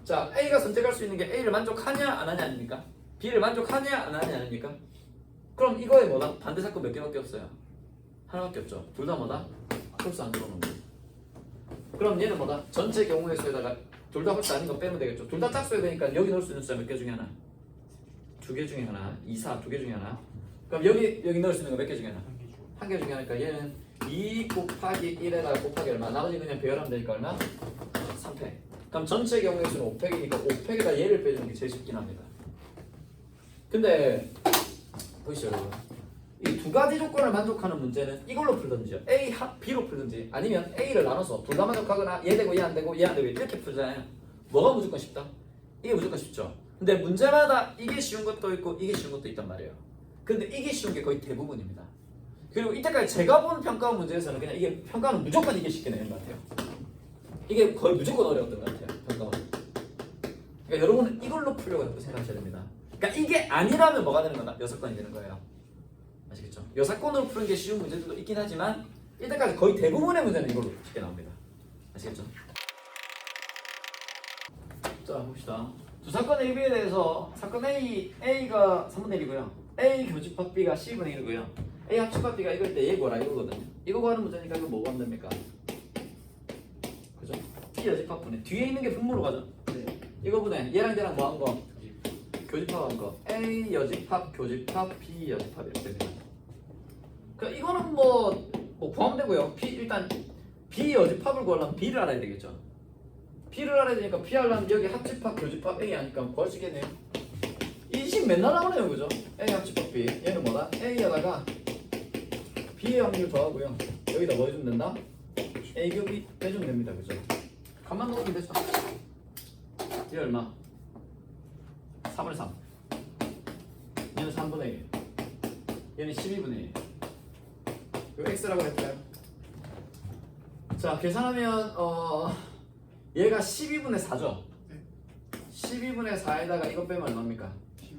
자, A가 선택할 수 있는 게 A를 만족하냐 안 하냐 아닙니까? B를 만족하냐 안 하냐 아닙니까? 그럼 이거에 뭐다? 반대 사건 몇 개밖에 없어요? 하나밖에 없죠. 둘 다 뭐다? 홀수 안 들어오는 거. 그럼 얘는 뭐다? 전체 경우의 수에다가 둘 다 홀수 아닌 거 빼면 되겠죠. 둘 다 짝수야 되니까 여기 넣을 수 있는 숫자 몇 개 중에 하나? 2개 중에 하나. 2, 4 2개 중에 하나. 그럼 여기 넣을 수 있는 거 몇 개 중에 하나? 한 개 중에 하니까 얘는 2 곱하기 1에다가 곱하기 얼마? 나머지 그냥 배열하면 되니까 얼마? 3팩. 그럼 전체 경우의 수는 5팩이니까 5팩에다 얘를 빼주는 게 제일 쉽긴 합니다. 근데 보이시죠 여러분? 이 두 가지 조건을 만족하는 문제는 이걸로 풀든지요. A 합 B로 풀든지 아니면 A를 나눠서 둘 다 만족하거나 얘 되고 얘 안 되고 얘 안 되고 이렇게 풀잖아요. 뭐가 무조건 쉽다? 이게 무조건 쉽죠. 근데 문제마다 이게 쉬운 것도 있고 이게 쉬운 것도 있단 말이에요. 근데 이게 쉬운 게 거의 대부분입니다. 그리고 이때까지 제가 본 평가 문제에서는 그냥 이게 평가는 무조건 이게 쉽게 내는 것 같아요. 이게 거의 무조건 어려웠던 것 같아요. 평가는. 그러니까 여러분은 이걸로 풀려고 생각하셔야 됩니다. 그러니까 이게 아니라면 뭐가 되는 거다? 6건이 되는 거예요. 아시겠죠? 6건으로 푸는 게 쉬운 문제들도 있긴 하지만 이때까지 거의 대부분의 문제는 이걸로 쉽게 나옵니다. 아시겠죠? 자 봅시다. 두 사건 AB에 대해서 사건 A가 3분의 1이고요. A 교집합 B가 C분의 1이고요. A 합집합 B가 이걸 때 얘 뭐라 이거거든요. 이거 구하는 문제니까 이거 뭐 구하면 됩니까? 그죠? B 여집합분의 뒤에 있는 게 분모로 가죠. 네. 이거 분의 얘랑 얘랑 뭐 한 거? 교집합한 거. A 여집합 교집합 B 여집합 이렇게 됩니다. 그러니까 이거는 뭐 구하면 되고요. 일단 B 여집합을 구하려면 B를 알아야 되겠죠. B를 알아야 되니까 B 하려면 여기 합집합 교집합 A 하니까 구할 수 있겠네요. 이 식 맨날 나오네요, 그죠? A 합집합 B. 얘는 뭐다? A에다가 B의 확률 더하고요. 여기다 뭐 해주면 된다? A 곱이 빼주면 됩니다, 그죠? 간만 넣으면 되죠. 이 얼마? 3을 3. 얘는 3분의 1. 얘는 12분의 1. 이거 x라고 했어요. 자, 계산하면 얘가 12분의 4죠. 네. 12분의 4에다가 이거 빼면 얼마입니까?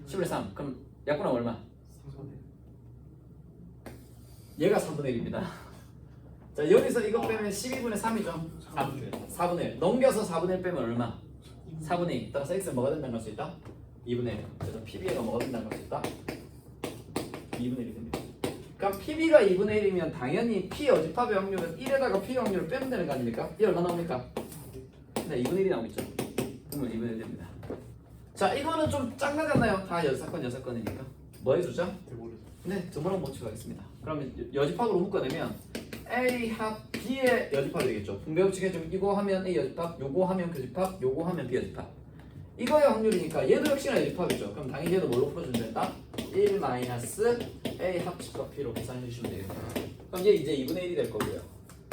10분의 3. 그럼 약분하면 얼마? 3분의 얘가 3분의 1입니다. 자, 여기서 이거 빼면 12분의 3이죠. 4분의 1. 넘겨서 4분의 1 빼면 얼마? 4분의 2. 따라서 x는 뭐가 된다는 걸 수 있다? 2분의 1. 그래서 PB가 뭐가 된다는 걸 수 있다? 2분의 1이 됩니다. 그럼 PB가 2분의 1이면 당연히 P 여집합의 확률은 1에다가 P 확률을 빼면 되는 거 아닙니까? 이 얼마 나옵니까? 네, 2분의 1이 나오겠죠. 그러면 2분의 1 됩니다. 자, 이거는 좀 짱나잖아요. 다 6건이니까. 뭐 해주죠? 네, 저번랑 못 추가하겠습니다. 그러면 여집합으로 묶어내면 A 합 B의 여집합이 되겠죠. 분배법칙 해주면 이거 하면 A 여집합, 요거 하면 교집합, 요거 하면 B 여집합. 이거의 확률이니까 얘도 역시나 여집합이죠. 그럼 당연히 얘도 뭘로 풀어주면 된다? 1 마이너스 A 합집합 B로 계산해 주시면 되겠다. 그럼 얘 이제 2분의 1이 될 거고요.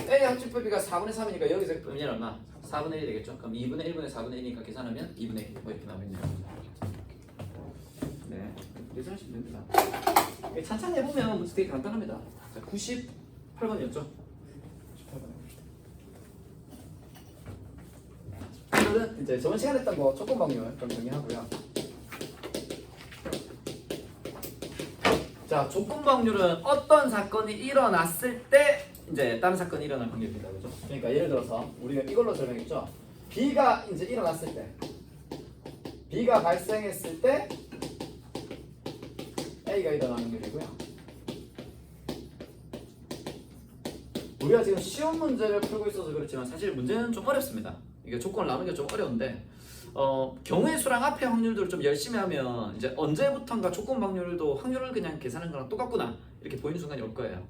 A 합집합 B가 4분의 3이니까 여기서 얘는 얼마? 4분의 1이 되겠죠. 그럼 2분의 1분의 4분의 1이니까 계산하면 2분의 1 뭐 이렇게 나오겠네요. 네, 계산하시면 됩니다. 찬찬히 해보면 문제 되게 간단합니다. 자, 98번이었죠? 98번. 오늘은 이제 저번 시간에 했던 거 조건 방열 좀 정리하고요. 자, 조건 방률은 어떤 사건이 일어났을 때 이제 다른 사건이 일어날 확률입니다, 그죠? 그러니까 예를 들어서 우리가 이걸로 설명했죠. B가 이제 일어났을 때, B가 발생했을 때 A가 일어나는 확률이고요. 우리가 지금 시험 문제를 풀고 있어서 그렇지만 사실 문제는 좀 어렵습니다. 이게 조건을 나누는 게 좀 어려운데 경우의 수랑 합의 확률들을 좀 열심히 하면 이제 언제부턴가 조건 확률도 확률을 그냥 계산하는 거랑 똑같구나 이렇게 보이는 순간이 올 거예요.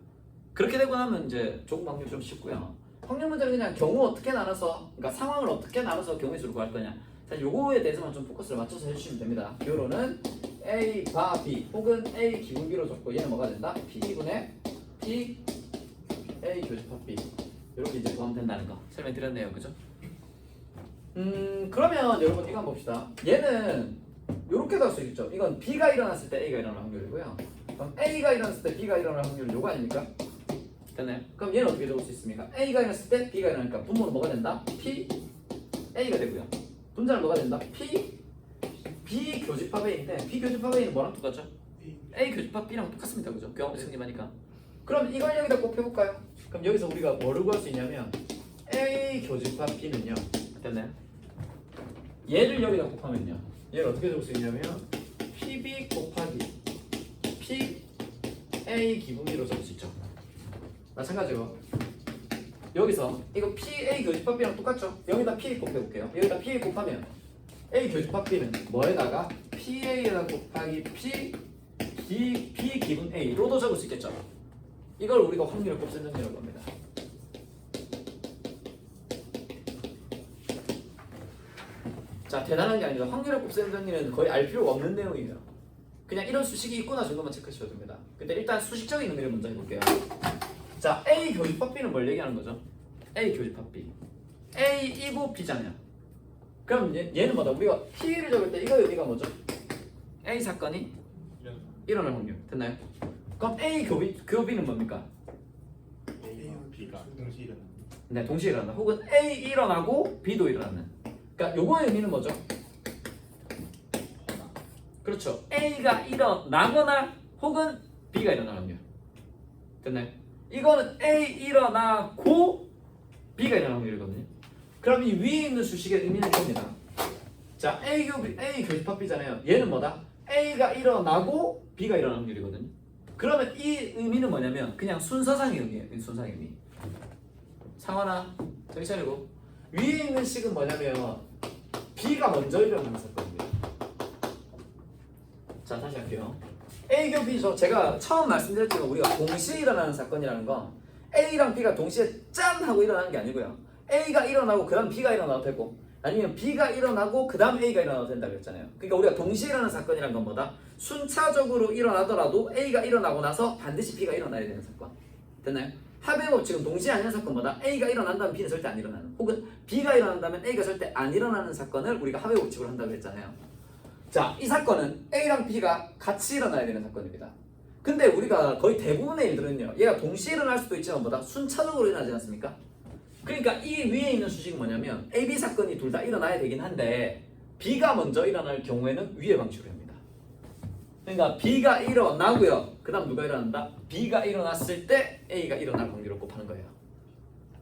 그렇게 되고 나면 이제 조건 확률 좀 쉽고요. 확률 문제는 그냥 경우 어떻게 나눠서, 그러니까 상황을 어떻게 나눠서 경우의 수를 구할 거냐. 사실 요거에 대해서만 좀 포커스를 맞춰서 해주시면 됩니다. 요로는 A 바 B 혹은 A 기분비로 적고 얘는 뭐가 된다? P분의 P A 교집합 B 이렇게 이제 구하면 된다는 거 설명드렸네요, 그죠? 그러면 여러분 이거 한번 봅시다. 얘는 이렇게도 할 수 있죠. 이건 B가 일어났을 때 A가 일어날 확률이고요. 그럼 A가 일어났을 때 B가 일어날 확률은 요거 아닙니까? 됐나요? 그럼 얘는 어떻게 적을 수 있습니까? A가 일어났을 때 B가 일어나니까 분모는 뭐가 된다? P A가 되고요. 분자는 뭐가 된다? P B 교집합 A인데 B 교집합 A는 뭐랑 똑같죠? A 교집합 B랑 똑같습니다, 그죠? 교합이 생기니까. 그럼 이걸 여기다 곱해볼까요? 그럼 여기서 우리가 뭐를 구할 수 있냐면 A 교집합 B는요, 됐나요? 얘를 여기다 곱하면요, 얘를 어떻게 적을 수 있냐면 PB 곱하기 P A 기분비로 적을 수 있죠. 마찬가지로 여기서 이거 PA 교집합 B랑 똑같죠? 여기다 P 곱해볼게요. 여기다 P 곱하면 A 교집합 B는 뭐에다가 PA에다 곱하기 B 기분 A로도 적을 수 있겠죠? 이걸 우리가 확률의 곱셈정리라고 합니다. 자, 대단한 게 아니라 확률의 곱셈정리는 거의 알 필요가 없는 내용이에요. 그냥 이런 수식이 있구나 정도만 체크하셔도 됩니다. 근데 일단 수식적인 의미를 먼저 해볼게요. 자, A 교집합 B는 뭘 얘기하는 거죠? A 교집합 B. A이고 B잖아요. 그럼 얘는 뭐다? 우리가 P를 적을 때 이거 의미가 뭐죠? A 사건이 이런 일어날 확률. 됐나요? 그럼 A 교비는 뭡니까? A와 B가 동시에 일어나는 네, 동시에 일어난다. 혹은 A 일어나고 B도 일어나는. 그러니까 요거의 의미는 뭐죠? 거나 그렇죠. A가 일어나거나 혹은 B가 일어날 확률. 됐나요? 이거는 A 일어나고 B가 일어날 확률이거든요. 그럼 이 위에 있는 수식의 의미는 이겁니다. 자, A 교집합 B잖아요. 얘는 뭐다? A가 일어나고 B가 일어날 확률이거든요. 그러면 이 의미는 뭐냐면 그냥 순서상의 의미예요. 순서상의 의미. 상환아, 정신 차리고. 위에 있는 식은 뭐냐면 B가 먼저 일어나는 사건입니다. 자, 다시 할게요. A 교 B죠. 제가 처음 말씀드렸지만 우리가 동시에 일어나는 사건이라는 건 A랑 B가 동시에 짠 하고 일어나는 게 아니고요. A가 일어나고 그 다음 B가 일어나도 되고 아니면 B가 일어나고 그 다음 A가 일어나도 된다고 했잖아요. 그러니까 우리가 동시에 일어나는 사건이라는 건 뭐다? 순차적으로 일어나더라도 A가 일어나고 나서 반드시 B가 일어나야 되는 사건. 됐나요? 합의 법칙은 동시에 아니는 사건보다 A가 일어난다면 B는 절대 안 일어나는, 혹은 B가 일어난다면 A가 절대 안 일어나는 사건을 우리가 합의 법칙으로 한다고 했잖아요. 자, 이 사건은 A랑 B가 같이 일어나야 되는 사건입니다. 근데 우리가 거의 대부분의 일들은요, 얘가 동시에 일어날 수도 있지만 뭐다? 순차적으로 일어나지 않습니까? 그러니까 이 위에 있는 수식은 뭐냐면 A, B 사건이 둘 다 일어나야 되긴 한데 B가 먼저 일어날 경우에는 위의 방식으로 합니다. 그러니까 B가 일어나고요. 그 다음 누가 일어난다? B가 일어났을 때 A가 일어날 확률을 곱하는 거예요.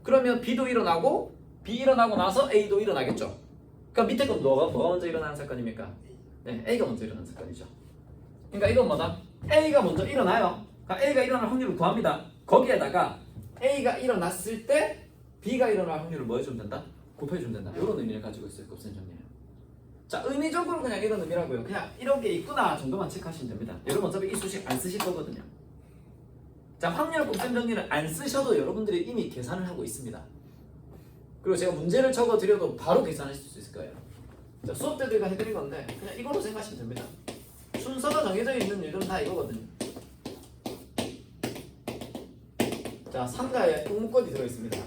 그러면 B도 일어나고 B 일어나고 나서 A도 일어나겠죠. 그러니까 밑에 건 뭐가 먼저 일어나는 사건입니까? 네, A가 먼저 일어나는 사건이죠. 그러니까 이건 뭐다? A가 먼저 일어나요. 그러니까 A가 일어날 확률을 구합니다. 거기에다가 A가 일어났을 때 B가 일어날 확률을 뭐 해주면 된다? 곱해주면 된다. 이런 의미를 가지고 있어요. 곱셈정리는. 자, 의미적으로 그냥 이런 의미라고요. 그냥 이런 게 있구나 정도만 체크하시면 됩니다. 여러분 어차피 이 수식 안 쓰실 거거든요. 자, 확률 곱셈정리를 안 쓰셔도 여러분들이 이미 계산을 하고 있습니다. 그리고 제가 문제를 적어드려도 바로 계산하실 수 있을 거예요. 자, 수업 때도 이거 해드린 건데 그냥 이걸로 생각하시면 됩니다. 순서가 정해져 있는 일들은 다 이거거든요. 자, 상자에 응모권이 들어있습니다.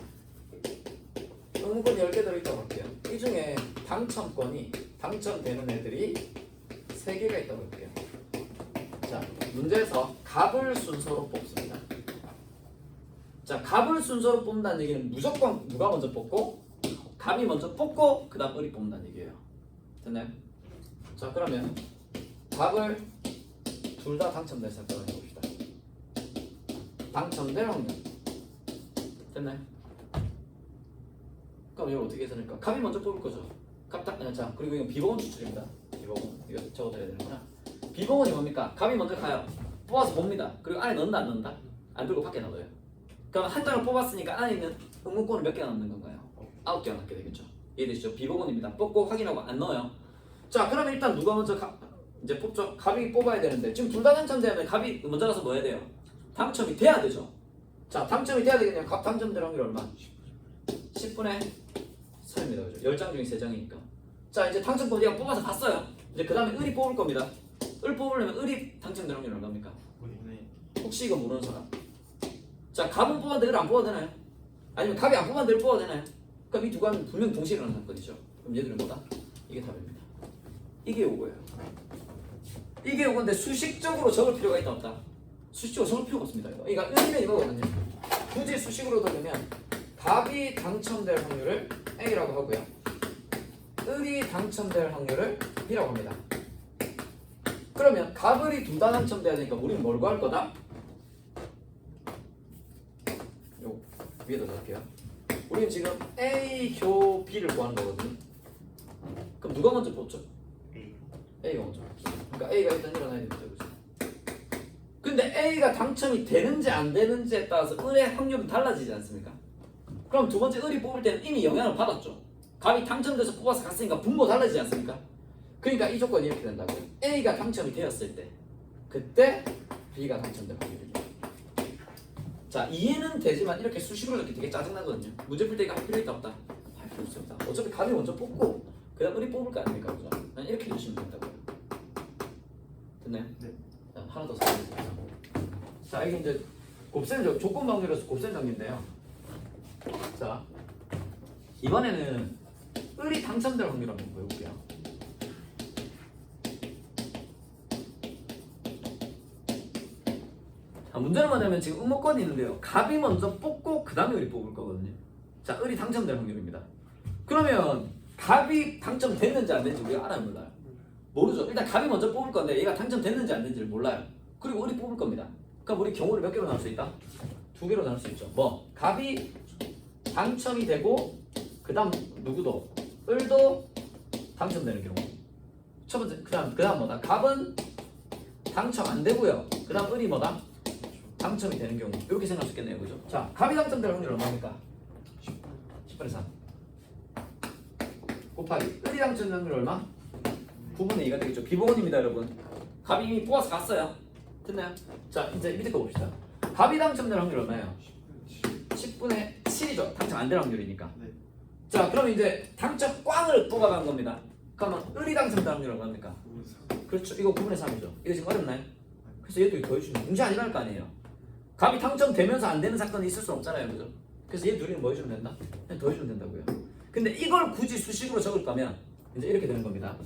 응모권이 10개 들어있다고 할게요. 이 중에 당첨되는 애들이 3개가 있다고 할게요. 자, 문제에서 값을 순서로 뽑습니다. 자, 값을 순서로 뽑는다는 얘기는 무조건 누가 먼저 뽑고 값이 먼저 뽑고 그 다음 을이 뽑는다는 얘기예요. 됐나요? 자, 그러면 값을 둘 다 당첨될 사건을 해봅시다. 당첨될 확률. 됐나요? 그럼 이걸 어떻게 계산할까? 값이 먼저 뽑을 거죠. 자, 그리고 이건 비보건 추출입니다. 비보건. 이거 적어둬야 되는구나. 비보건이 뭡니까? 값이 먼저 가요. 뽑아서 봅니다. 그리고 안에 넣는다 안 넣는다? 안 들고 밖에 놔둬요. 그럼 한 장을 뽑았으니까 안에 있는 응모권을 몇 개나 넣는 건가요? 9개가 넣게 되겠죠. 이해되시죠? 비보건입니다. 뽑고 확인하고 안 넣어요. 자, 그럼 일단 누가 먼저 이제 뽑죠? 값이 뽑아야 되는데 지금 둘 다 당첨되면 값이 먼저 가서 뭐 해야 돼요? 당첨이 돼야 되죠. 자, 당첨이 돼야 되겠네요. 값 당첨될 확률 얼마? 10분의 3입니다. 그죠? 10장 중에 3장이니까. 자, 이제 당첨권 그냥 뽑아서 갔어요. 이제 그 다음에 을이 뽑을 겁니다. 을 뽑으려면 을이 당첨될 확률 얼마입니까? 혹시 이거 모르는 사람? 자, 값은 뽑아도 을 안 뽑아도 되나요? 아니면 값이 안 뽑아도 을 뽑아도 되나요? 그럼 이 두 가지는 분명 동시에 일어나는 사건이죠. 그럼 얘들은 뭐다? 이게 답입니다. 이게 요거예요. 이게 요건데 수식적으로 적을 필요가 있다 없다? 수식적으로 적을 필요가 없습니다. 이거. 그러니까 의미는 이거거든요. 굳이 수식으로 적으면 값이 당첨될 확률을 A라고 하고요. 을이 당첨될 확률을 B라고 합니다. 그러면 값을이 둘 다 당첨돼야 되니까 우리는 뭘 구할 거다? 요 위에다 넣을게요. 우리는 지금 A 교 B를 구하는 거거든요. 그럼 누가 먼저 뽑죠? A가 먼저 뽑죠. 그러니까 A가 일단 일어나야 됩니다. 그죠? 근데 A가 당첨이 되는지 안 되는지에 따라서 을의 확률은 달라지지 않습니까? 그럼 두 번째 을이 뽑을 때는 이미 영향을 받았죠. 값이 당첨돼서 뽑아서 갔으니까 분모 달라지지 않습니까? 그러니까 이 조건이 이렇게 된다고요. A가 당첨이 되었을 때 그때 B가 당첨될 확률입니다. 자, 이해는 되지만 이렇게 수식으로 적기 되게 짜증나거든요. 문제 풀 때 이거 할 필요 있다 없다? 할 필요 없습니다. 어차피 값이 먼저 뽑고 그 다음 을이 뽑을 거 아닙니까? 그죠? 이렇게 해주시면 된다고요. 됐나요? 네. 자, 하나 더 써보겠습니다. 자, 이게 이제 곱셈 조건 방정에서 곱셈 정리인데요. 자, 이번에는 을이 당첨될 확률 한번 보여볼게요. 자, 문제는 뭐냐면 지금 응모권이 있는데요. 갑이 먼저 뽑고 그 다음에 을이 뽑을 거거든요. 자, 을이 당첨될 확률입니다. 그러면 갑이 당첨됐는지 안 됐는지 우리가 알아요, 몰라요? 모르죠. 일단 갑이 먼저 뽑을 건데 얘가 당첨됐는지 안 됐는지를 몰라요. 그리고 을이 뽑을 겁니다. 그럼 우리 경우를 몇 개로 나눌 수 있다? 두 개로 나눌 수 있죠. 뭐 갑이 당첨이 되고 그 다음 누구도 을도 당첨되는 경우. 첫 번째 그 다음 뭐다? 갑은 당첨 안 되고요. 그 다음 을이 뭐다? 당첨이 되는 경우. 이렇게 생각할 수 있겠네요, 그죠? 자, 갑이 당첨될 확률 얼마입니까? 10분의 3 곱하기 을이 당첨될 확률 얼마? 9분의 2가 되겠죠. 비보건입니다, 여러분. 갑이 이미 뽑아서 갔어요. 됐나요? 자, 이제 밑에 거 봅시다. 갑이 당첨될 확률 얼마예요? 10분의 7이죠. 당첨 안 될 확률이니까. 네. 자, 그럼 이제 당첨 꽝을 뽑아간 겁니다. 그러면 을이 당첨될 확률 얼마입니까? 그렇죠. 이거 9분의 3이죠. 이거 지금 어렵나요? 그래서 얘도 더해주면 문제 아니랄 거 아니에요. 갑이 당첨되면서 안 되는 사건이 있을 수 없잖아요, 그죠? 그래서 얘 둘이는 뭐 해주면 된다? 그냥 더해주면 된다고요. 근데 이걸 굳이 수식으로 적을 거면 이제 이렇게 되는 겁니다.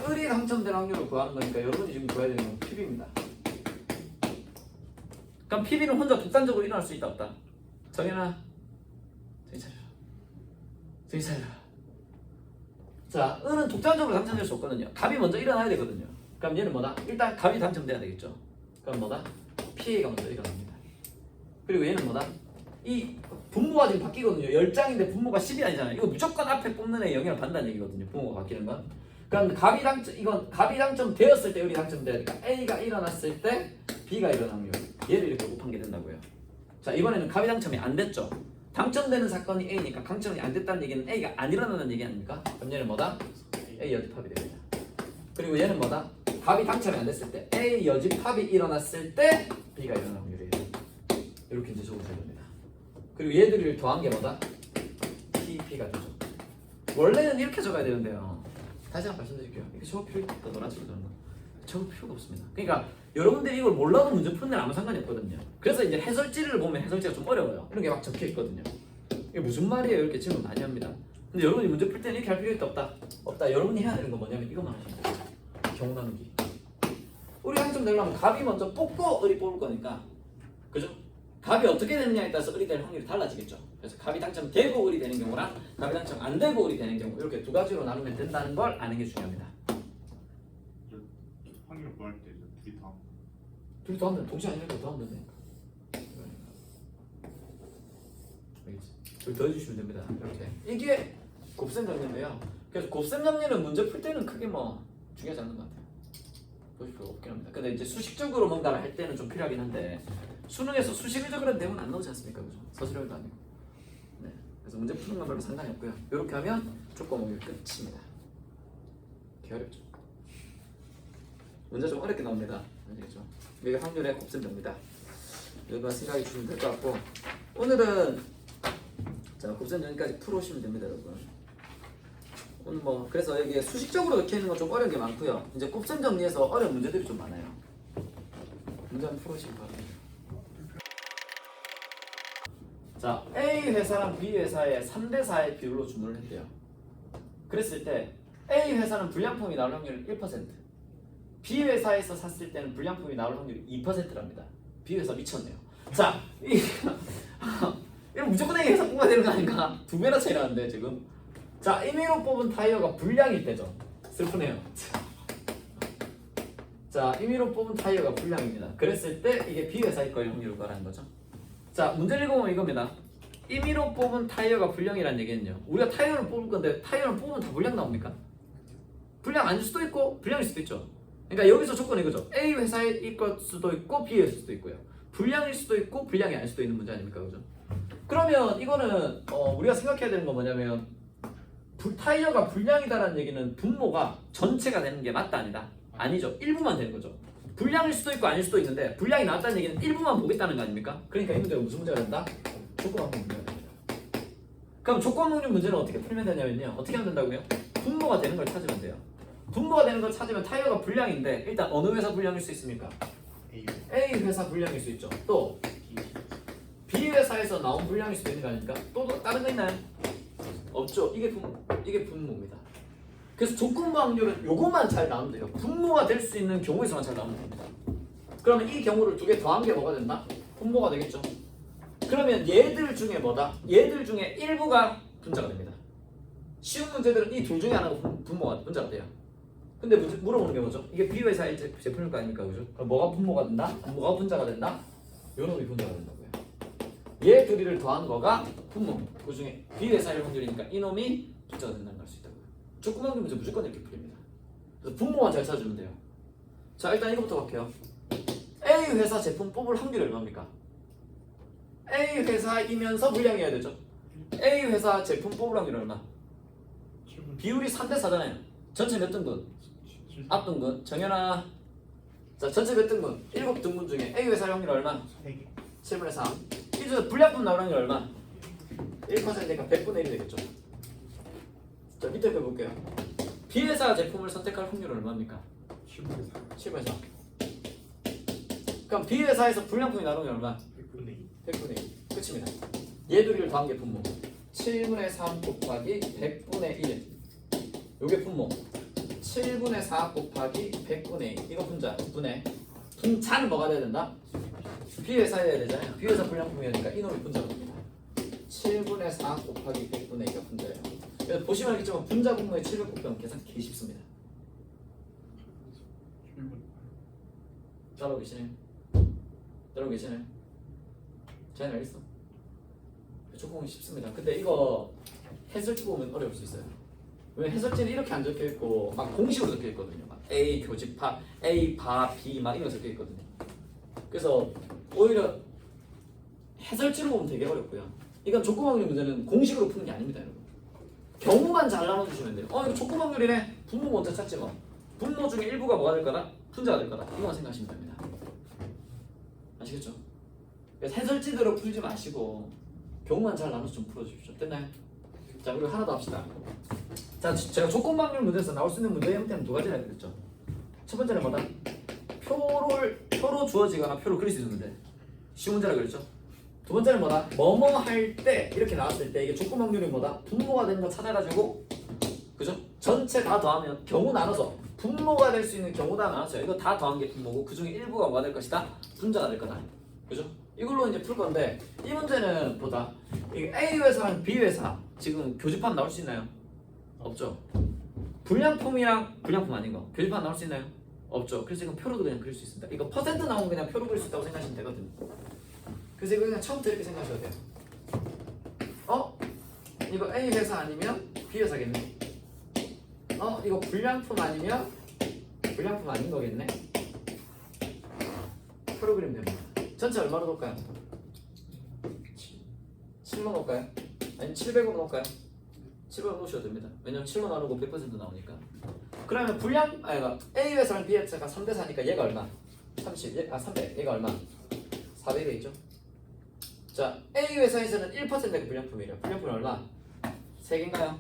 을이 당첨될 확률을 구하는 거니까 여러분이 지금 구해야 되는 건 PB입니다. 그럼 PB는 혼자 독단적으로 일어날 수 있다 없다? 정현아, 정신 차려라. 정신 차려라. 자, 을은 독단적으로 당첨될 수 없거든요. 갑이 먼저 일어나야 되거든요. 그럼 얘는 뭐다? 일단 갑이 당첨돼야 되겠죠. 그럼 뭐다? PA가 먼저 일어납니다. 그리고 얘는 뭐다? 이 분모가 지금 바뀌거든요. 10장인데 분모가 10이 아니잖아요. 이거 무조건 앞에 뽑는 애 영향을 받는다는 얘기거든요. 분모가 바뀌는 건. 그럼 이건 갑이 당첨되었을 때 을이 당첨돼야 되니까 A가 일어났을 때 B가 일어난 확률. 얘를 이렇게 곱한 게 된다고요. 자, 이번에는 갑이 당첨이 안 됐죠. 당첨되는 사건이 A니까 당첨이 안 됐다는 얘기는 A가 안 일어나는 얘기 아닙니까? 그럼 얘는 뭐다? A 여집합이 됩니다. 그리고 얘는 뭐다? 갑이 당첨이 안 됐을 때 A 여집합이 일어났을 때 B가 일어나는 확률이에요. 이렇게 이제 적으셔야 됩니다. 그리고 얘들을 더한 게 뭐다? PP가 되죠. 원래는 이렇게 적어야 되는데요. 다시 한번 말씀드릴게요. 이렇게 적을 필요가 없다. 노란색으로 적는 거. 적을 필요가 없습니다. 그러니까 여러분들이 이걸 몰라도 문제 푸는 데는 아무 상관이 없거든요. 그래서 이제 해설지를 보면 해설지가 좀 어려워요. 이런 게 막 적혀 있거든요. 이게 무슨 말이에요? 이렇게 질문 많이 합니다. 근데 여러분이 문제 풀 때는 이렇게 할 필요가 없다. 없다. 여러분이 해야 되는 건 뭐냐면 이것만 하시면 돼요. 경우 나누기. 우리 당첨 되려면 갑이 먼저 뽑고 을이 뽑을 거니까, 그죠? 갑이 어떻게 되느냐에 따라서 을이 될 확률이 달라지겠죠. 그래서 갑이 당첨되고 을이 되는 경우랑 갑이 당첨 안 되고 을이 되는 경우, 이렇게 두 가지로 나누면 된다는 걸 아는 게 중요합니다. 확률 구할 때 둘이 다 둘이 더하면 동시에 아니니까 더하면 되니까. 알겠지? 둘 더해주시면 됩니다. 이렇게. 이게 곱셈 정리인데요. 그래서 곱셈 정리는 문제 풀 때는 크게 뭐 중요하지 않는 것 같아요. 보실 필요가 없긴 합니다. 근데 이제 수식적으로 뭔가를 할 때는 좀 필요하긴 한데, 수능에서 수식을 적으라는 내용은 안 나오지 않습니까? 그죠? 서술형도 아니고. 네. 그래서 문제 푸는 건 별로 상관이 없고요. 이렇게 하면 조건 목요일 끝입니다. 이렇게 어렵죠? 문제 좀 어렵게 나옵니다. 아시겠죠? 이게 확률의 곱셈입니다. 여러분 생각해 주시면 될 것 같고, 오늘은 자 곱셈 여기까지 풀어오시면 됩니다, 여러분. 오늘 뭐 그래서 여기에 수식적으로 적혀 있는 건 좀 어려운 게 많고요. 이제 곱셈 정리해서 어려운 문제들이 좀 많아요. 문제 한번 풀어오시기 바랍니다. 자, A 회사랑 B 회사의 3대4의 비율로 주문을 했대요. 그랬을 때 A 회사는 불량품이 나올 확률이 1%, B 회사에서 샀을 때는 불량품이 나올 확률이 2%랍니다. B 회사 미쳤네요. 자, 이건 무조건 A 회사 뽑아야 되는 거 아닌가? 두 배나 차이 나는데 지금. 자, 임의로 뽑은 타이어가 불량일 때죠. 슬프네요. 자, 임의로 뽑은 타이어가 불량입니다. 그랬을 때 이게 B 회사일 거일 확률을 구하라는 거죠. 자, 문제를 읽어보면 이겁니다. 임의로 뽑은 타이어가 불량이라는 얘기는요, 우리가 타이어를 뽑을 건데 타이어를 뽑으면 다 불량 나옵니까? 불량 아닐 수도 있고 불량일 수도 있죠. 그러니까 여기서 조건이 이거죠. A 회사일 수도 있고 B 회사일 수도 있고요. 불량일 수도 있고 불량이 아닐 수도 있는 문제 아닙니까? 그죠? 그러면 이거는 우리가 생각해야 되는 건 뭐냐면, 타이어가 불량이다라는 얘기는 분모가 전체가 되는 게 맞다 아니다? 아니죠. 일부만 되는 거죠. 불량일 수도 있고 아닐 수도 있는데 불량이 나왔다는 얘기는 일부만 보겠다는 거 아닙니까? 그러니까 이 문제가 무슨 문제가 된다? 조건학력 문제가 됩니다. 그럼 조건학력 문제는 어떻게 풀면 되냐면요, 어떻게 하면 된다고요? 분모가 되는 걸 찾으면 돼요. 분모가 되는 걸 찾으면 타이어가 불량인데 일단 어느 회사 불량일 수 있습니까? A A 회사 불량일 수 있죠. 또 B 회사에서 나온 불량일 수도 있는 거 아닙니까? 또 다른 거 있나요? 없죠. 이게 분모입니다. 그래서 조건부 확률은 요것만 잘 나오면 돼요. 분모가 될 수 있는 경우에서만 잘 나오면 됩니다. 그러면 이 경우를 두 개 더한 게 뭐가 된다? 분모가 되겠죠. 그러면 얘들 중에 뭐다? 얘들 중에 일부가 분자가 됩니다. 쉬운 문제들은 이 둘 중에 하나가 분모가 분자가 돼요. 근데 물어보는 게 뭐죠? 이게 B 회사의 제품일 거 아닙니까, 그죠? 그럼 뭐가 분모가 된다? 뭐가 분자가 된다? 요 놈이 분자가 된다고요. 얘 둘이를 더한 거가 분모. 그 중에 B 회사일 확률이니까 이 놈이 분자가 된다는 걸 알 수 있다고요. 조그만 문제 무조건 이렇게 풀립니다. 그래서 분모만 잘 찾으면 돼요. 자, 일단 이거부터 갈게요. A 회사 제품 뽑을 확률이 얼마입니까? A 회사이면서 물량이어야 되죠. A 회사 제품 뽑을 확률 얼마? 비율이 3대 4잖아요. 전체 몇 등분? 앞등분. 정연아. 자, 전체 몇 등분? 7등분 중에 A 회사 확률 얼마? 3개 7분의 3. 이 중에서 불량분 나올 확률 얼마? 1%니까 100분의 1이 되겠죠. 자, 밑에 거 볼게요. B 회사 제품을 선택할 확률 얼마입니까? 7분의 3. 그럼 B 회사에서 불량분이 나오는 게 얼마? 100분의 2 100분의 2. 끝입니다. 얘 둘이를 더한 게 분모. 7분의 3 곱하기 100분의 1. 요게 분모. 7분의 4 곱하기 100분의 2. 이거 분자. 분의. 분자는 뭐가 돼야 된다? B 회사여야 되잖아요. B 회사 불량품이니까 이 놈이 분자가 됩니다. 7분의 4 곱하기 100분의 2가 분자예요. 그래서 보시면 알겠지만 분자 분모에 700 곱하면 계산 개 쉽습니다. 따라오고 계시네요. 따라오고 계시네요. 잘 알겠어. 조금 쉽습니다. 근데 이거 해설지 보면 어려울 수 있어요. 왜 해설지는 이렇게 안 적혀 있고 막 공식으로 적혀 있거든요. 막 A 교집합, A 바 B 막 이런 거 적혀 있거든요. 그래서 오히려 해설지로 보면 되게 어렵고요. 이건 조건 확률 문제는 공식으로 푸는 게 아닙니다, 여러분. 경우만 잘 나눠주시면 돼요. 이거 조건 확률이네. 분모 먼저 찾지 뭐. 분모 중에 일부가 뭐가 될 거다? 분자가 될 거다. 이거만 생각하시면 됩니다. 아시겠죠? 그래서 해설지대로 풀지 마시고 경우만 잘 나눠서 좀 풀어주십시오. 됐나요? 자, 그리고 하나 더 합시다. 자, 제가 조건 확률 문제에서 나올 수 있는 문제의 형태는 두 가지라 그랬죠. 첫 번째는 뭐다? 표로 주어지거나 표로 그릴 수 있는 문제. 쉬운 문제라 그랬죠. 두 번째는 뭐다? 뭐뭐 할 때 이렇게 나왔을 때 이게 조건 확률이 뭐다? 분모가 되는 거 찾아가지고, 그죠? 전체 다 더하면 경우 나눠서 분모가 될 수 있는 경우 다 나눠서 이거 다 더한 게 분모고 그 중에 일부가 뭐가 될 것이다? 분자가 될 거다. 그죠? 이걸로 이제 풀 건데 이 문제는 보다 이게 A 회사랑 B 회사 지금 교집합 나올 수 있나요? 없죠. 불량품이랑 불량품 아닌 거 교집합 나올 수 있나요? 없죠. 그래서 이건 표로도 그냥 그릴 수 있습니다. 이거 퍼센트 나오면 그냥 표로 그릴 수 있다고 생각하시면 되거든요. 그래서 이거 그냥 처음부터 이렇게 생각하셔도 돼요. 이거 A 회사 아니면 B 회사겠네. 이거 불량품 아니면 불량품 아닌 거겠네. 표로 그리면 됩니다. 전체 얼마로 놓을까요? 7로 놓을까요? 아니면 700으로 놓을까요? 700으로 놓으셔도 됩니다. 왜냐면 7로 나누고 100% 나오니까. 그러면 A 회사랑 B 회사가 3대 4니까 얘가 얼마? 300. 얘가 얼마? 400이 되겠죠? 자, A 회사에서는 1%가 불량품이래요. 불량품은 얼마? 3개인가요?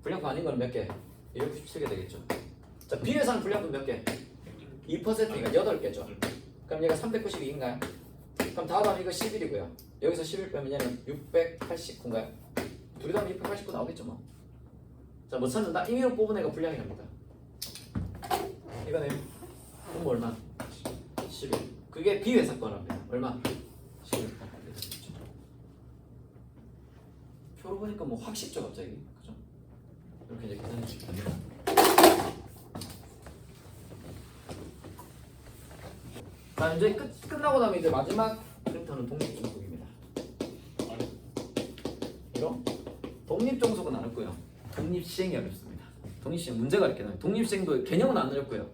불량품 아닌 건 몇 개? 797개 되겠죠. 자, B 회사는 불량품 몇 개? 2%니까 8개죠. 그럼 얘가 392인가요? 그럼 다음 이거 11이고요. 여기서 11 빼면 얘는 689인가요? 둘이 다 689 나오겠죠 뭐. 자, 뭐 찾는다? 임의로 뽑은 애가 불량이 납니다. 이거네요. 그럼 얼마? 11. 그게 B 회사 거랍니다. 얼마? 11. 표로 보니까 뭐 확 쉽죠 갑자기. 그죠? 이렇게 이제 계산해 주시면 됩니다. 자, 이제 끝나고 나면 이제 마지막 프린터는 독립종속입니다. 이거 독립종속은 안 어렵고요. 독립시행이 어렵습니다. 독립시행 문제가 이렇게 나와요. 독립시행도 개념은 안 어렵고요.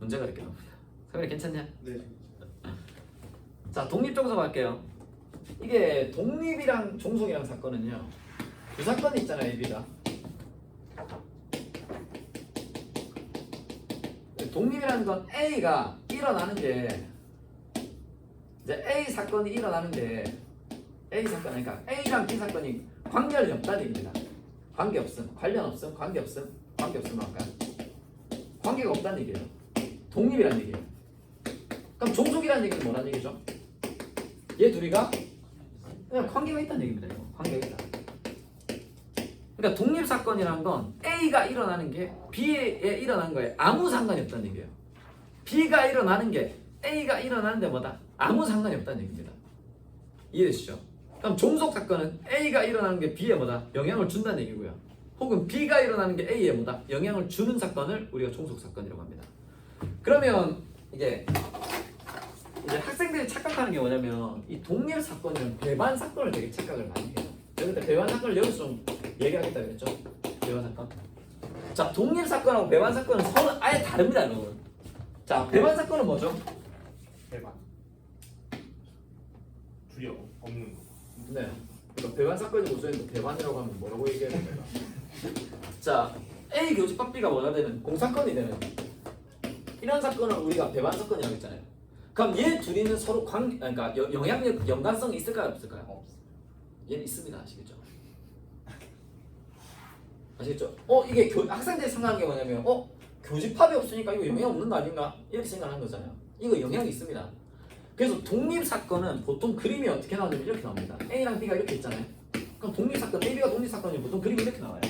문제가 이렇게 나옵니다. 성현이 괜찮냐? 네. 자, 독립종속 할게요. 이게 독립이랑 종속이랑 사건은요. 두 사건이 있잖아요, A가. 독립이라는 건 A가 일어나는 게 이제 A 사건이 일어나는 게 A 사건 그러니까 A랑 B 사건이 관련이 없다는 얘기입니다. 관계 없음, 관련 없음, 관계 없음, 관계 없음으로 할까요? 관계가 없다는 얘기예요. 독립이라는 얘기예요. 그럼 종속이라는 얘기는 뭐라는 얘기죠? 얘 둘이가 그냥 관계가 있다는 얘기입니다. 이거. 관계가 있다. 그러니까 독립 사건이라는 건 A가 일어나는 게 B에 일어난 거에 아무 상관이 없다는 얘기예요. B가 일어나는 게 A가 일어나는 데마다 아무 상관이 없다는 얘기입니다. 이해되시죠? 그럼 종속 사건은 A가 일어나는 게 B에 뭐다? 영향을 준다는 얘기고요. 혹은 B가 일어나는 게 A에 뭐다? 영향을 주는 사건을 우리가 종속 사건이라고 합니다. 그러면 이제 학생들이 착각하는 게 뭐냐면 이 독립 사건이랑 배반 사건을 되게 착각을 많이 해요. 제가 그때 배반 사건을 여기서 좀 얘기하겠다 그랬죠? 배반 사건. 자, 독립 사건하고 배반 사건은 서로 아예 다릅니다, 여러분. 자, 배반 사건은 뭐죠? 배반. 줄여 없는 거. 네. 그러니까 배반 사건이 우선 배반이라고 하면 뭐라고 얘기해야 될까요? 자, A 교집합 B가 뭐가 되는 공사건이 되는 이런 사건을 우리가 배반 사건이라고 했잖아요. 그럼 얘 둘이는 서로 그러니까 영향력 연관성이 있을까요, 없을까요? 없어. 얘는 있습니다, 아시겠죠? 아시겠죠? 이게 학생들이 생각하는 게 뭐냐면 교집합이 없으니까 이거 영향 없는 거 아닌가? 이렇게 생각하는 거잖아요. 이거 영향이 있습니다. 그래서 독립 사건은 보통 그림이 어떻게 나오냐면 이렇게 나옵니다. A랑 B가 이렇게 있잖아요. 그럼 독립 사건, A, B가 독립 사건이 보통 그림이 이렇게 나와요.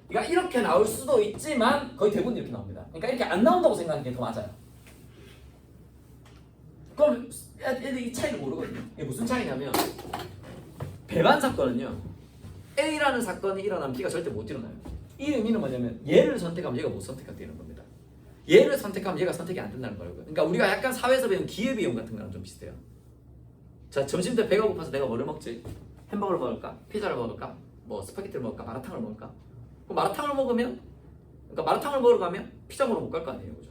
그러니까 이렇게 나올 수도 있지만 거의 대부분 이렇게 나옵니다. 그러니까 이렇게 안 나온다고 생각하는 게 더 맞아요. 그럼 애들이 이 차이를 모르거든요. 이게 무슨 차이냐면 배반 사건은요. A라는 사건이 일어나면 B가 절대 못 일어나요. 이 의미는 뭐냐면 얘를 선택하면 얘가 못 선택한다는 겁니다. 얘를 선택하면 얘가 선택이 안 된다는 거고요. 그러니까 우리가 약간 사회에서 배운 기회비용 같은 거랑 좀 비슷해요. 자, 점심 때 배가 고파서 내가 뭐를 먹지? 햄버거를 먹을까? 피자를 먹을까? 뭐 스파게티를 먹을까? 마라탕을 먹을까? 그럼 마라탕을 먹으면 그러니까 마라탕을 먹으러 가면 피자 먹으러 못 갈 거 아니에요, 그죠?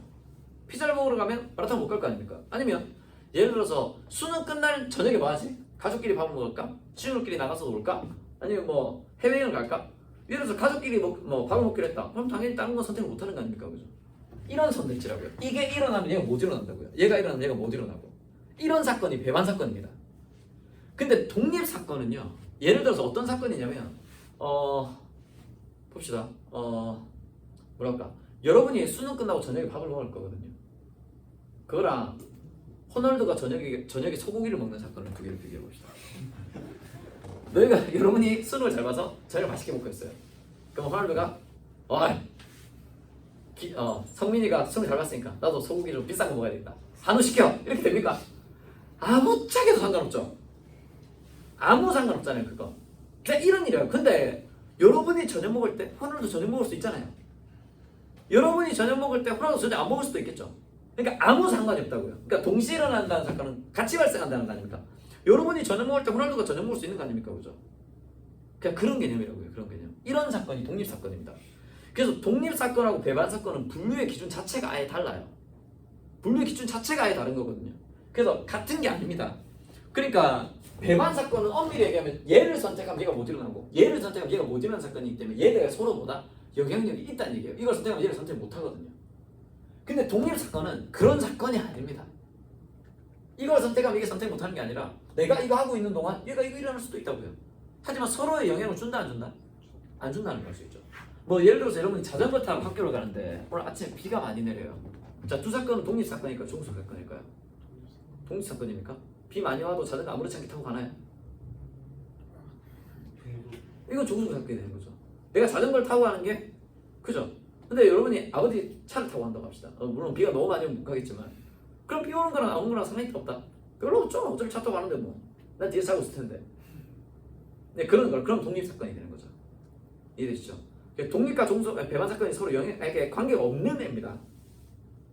피자를 먹으러 가면 마라탕 못 갈 거 아닙니까? 아니면 예를 들어서 수능 끝날 저녁에 뭐 하지? 가족끼리 밥을 먹을까? 친구들끼리 나가서 놀까? 아니면 뭐 해외여행을 갈까? 예를 들어서 가족끼리 뭐 밥을 먹기로 했다. 그럼 당연히 다른 건 선택을 못 하는 거 아닙니까, 그죠? 이런 선택지라고요. 이게 일어나면 얘가 못 일어난다고요. 얘가 일어나면 얘가 못 일어나고. 이런 사건이 배반 사건입니다. 근데 독립 사건은요. 예를 들어서 어떤 사건이냐면 봅시다. 뭐랄까? 여러분이 수능 끝나고 저녁에 밥을 먹을 거거든요. 그거랑 호날두가 저녁에 소고기를 먹는 사건을 두 개를 비교해 봅시다. 여러분이 수능을 잘 봐서 저녁을 맛있게 먹고 있어요. 그럼 호날두가 성민이가 수능 잘 봤으니까 나도 소고기 좀 비싼 거 먹어야겠다. 한우 시켜! 이렇게 됩니까? 아무짝에도 상관없죠. 아무 상관없잖아요, 그거. 그냥 이런 일이에요. 근데 여러분이 저녁 먹을 때 호날두 저녁 먹을 수 있잖아요. 여러분이 저녁 먹을 때 호날두 저녁 안 먹을 수도 있겠죠. 그러니까 아무 상관이 없다고요. 그러니까 동시에 일어난다는 사건은 같이 발생한다는 거 아닙니까? 여러분이 저녁 먹을 때 호날두가 저녁 먹을 수 있는 거 아닙니까, 그죠? 그냥 그런 개념이라고요, 그런 개념. 이런 사건이 독립 사건입니다. 그래서 독립 사건하고 배반 사건은 분류의 기준 자체가 아예 달라요. 분류의 기준 자체가 아예 다른 거거든요. 그래서 같은 게 아닙니다. 그러니까 배반 사건은 엄밀히 얘기하면 얘를 선택하면 얘가 못 일어나고 얘를 선택하면 얘가 못 일어나는 사건이기 때문에 얘네가 서로 보다 영향력이 있다는 얘기예요. 이걸 선택하면 얘를 선택 못 하거든요. 근데 독립 사건은 그런 사건이 아닙니다. 이걸 선택하면 이게 선택 못 하는 게 아니라 내가 이거 하고 있는 동안 얘가 이거 일어날 수도 있다고요. 하지만 서로의 영향을 준다 안 준다? 안 준다는 걸 수 있죠. 뭐 예를 들어서 여러분이 자전거 타고 학교를 가는데 오늘 아침에 비가 많이 내려요. 자, 두 사건은 독립 사건일까요? 종속 사건일까요? 독립 사건입니까? 비 많이 와도 자전거 아무렇지 않게 타고 가나요? 이건 종속 사건이 되는 거죠. 내가 자전거를 타고 가는 게 그죠? 근데 여러분이 아버지 차를 타고 간다고 합시다. 물론 비가 너무 많이 오면 못 가겠지만 그럼 비 오는 거랑 안 오는 거랑 상관이 없다. 별로 없죠. 어차피 차 타고 가는데 뭐. 난 뒤에 자고 있을 텐데. 네, 그런 독립 사건이 되는 거죠. 이해되시죠? 독립과 종속, 배반 사건이 서로 관계가 없는 애입니다.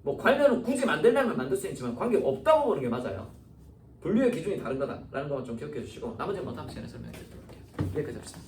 뭐 관련은 굳이 만들려면 만들 수 있지만 관계가 없다고 보는 게 맞아요. 분류의 기준이 다른 거다라는 것만 좀 기억해 주시고 나머지는 뭐 다음 시간에 설명해 드리도록 할게요. 여기까지 합시다.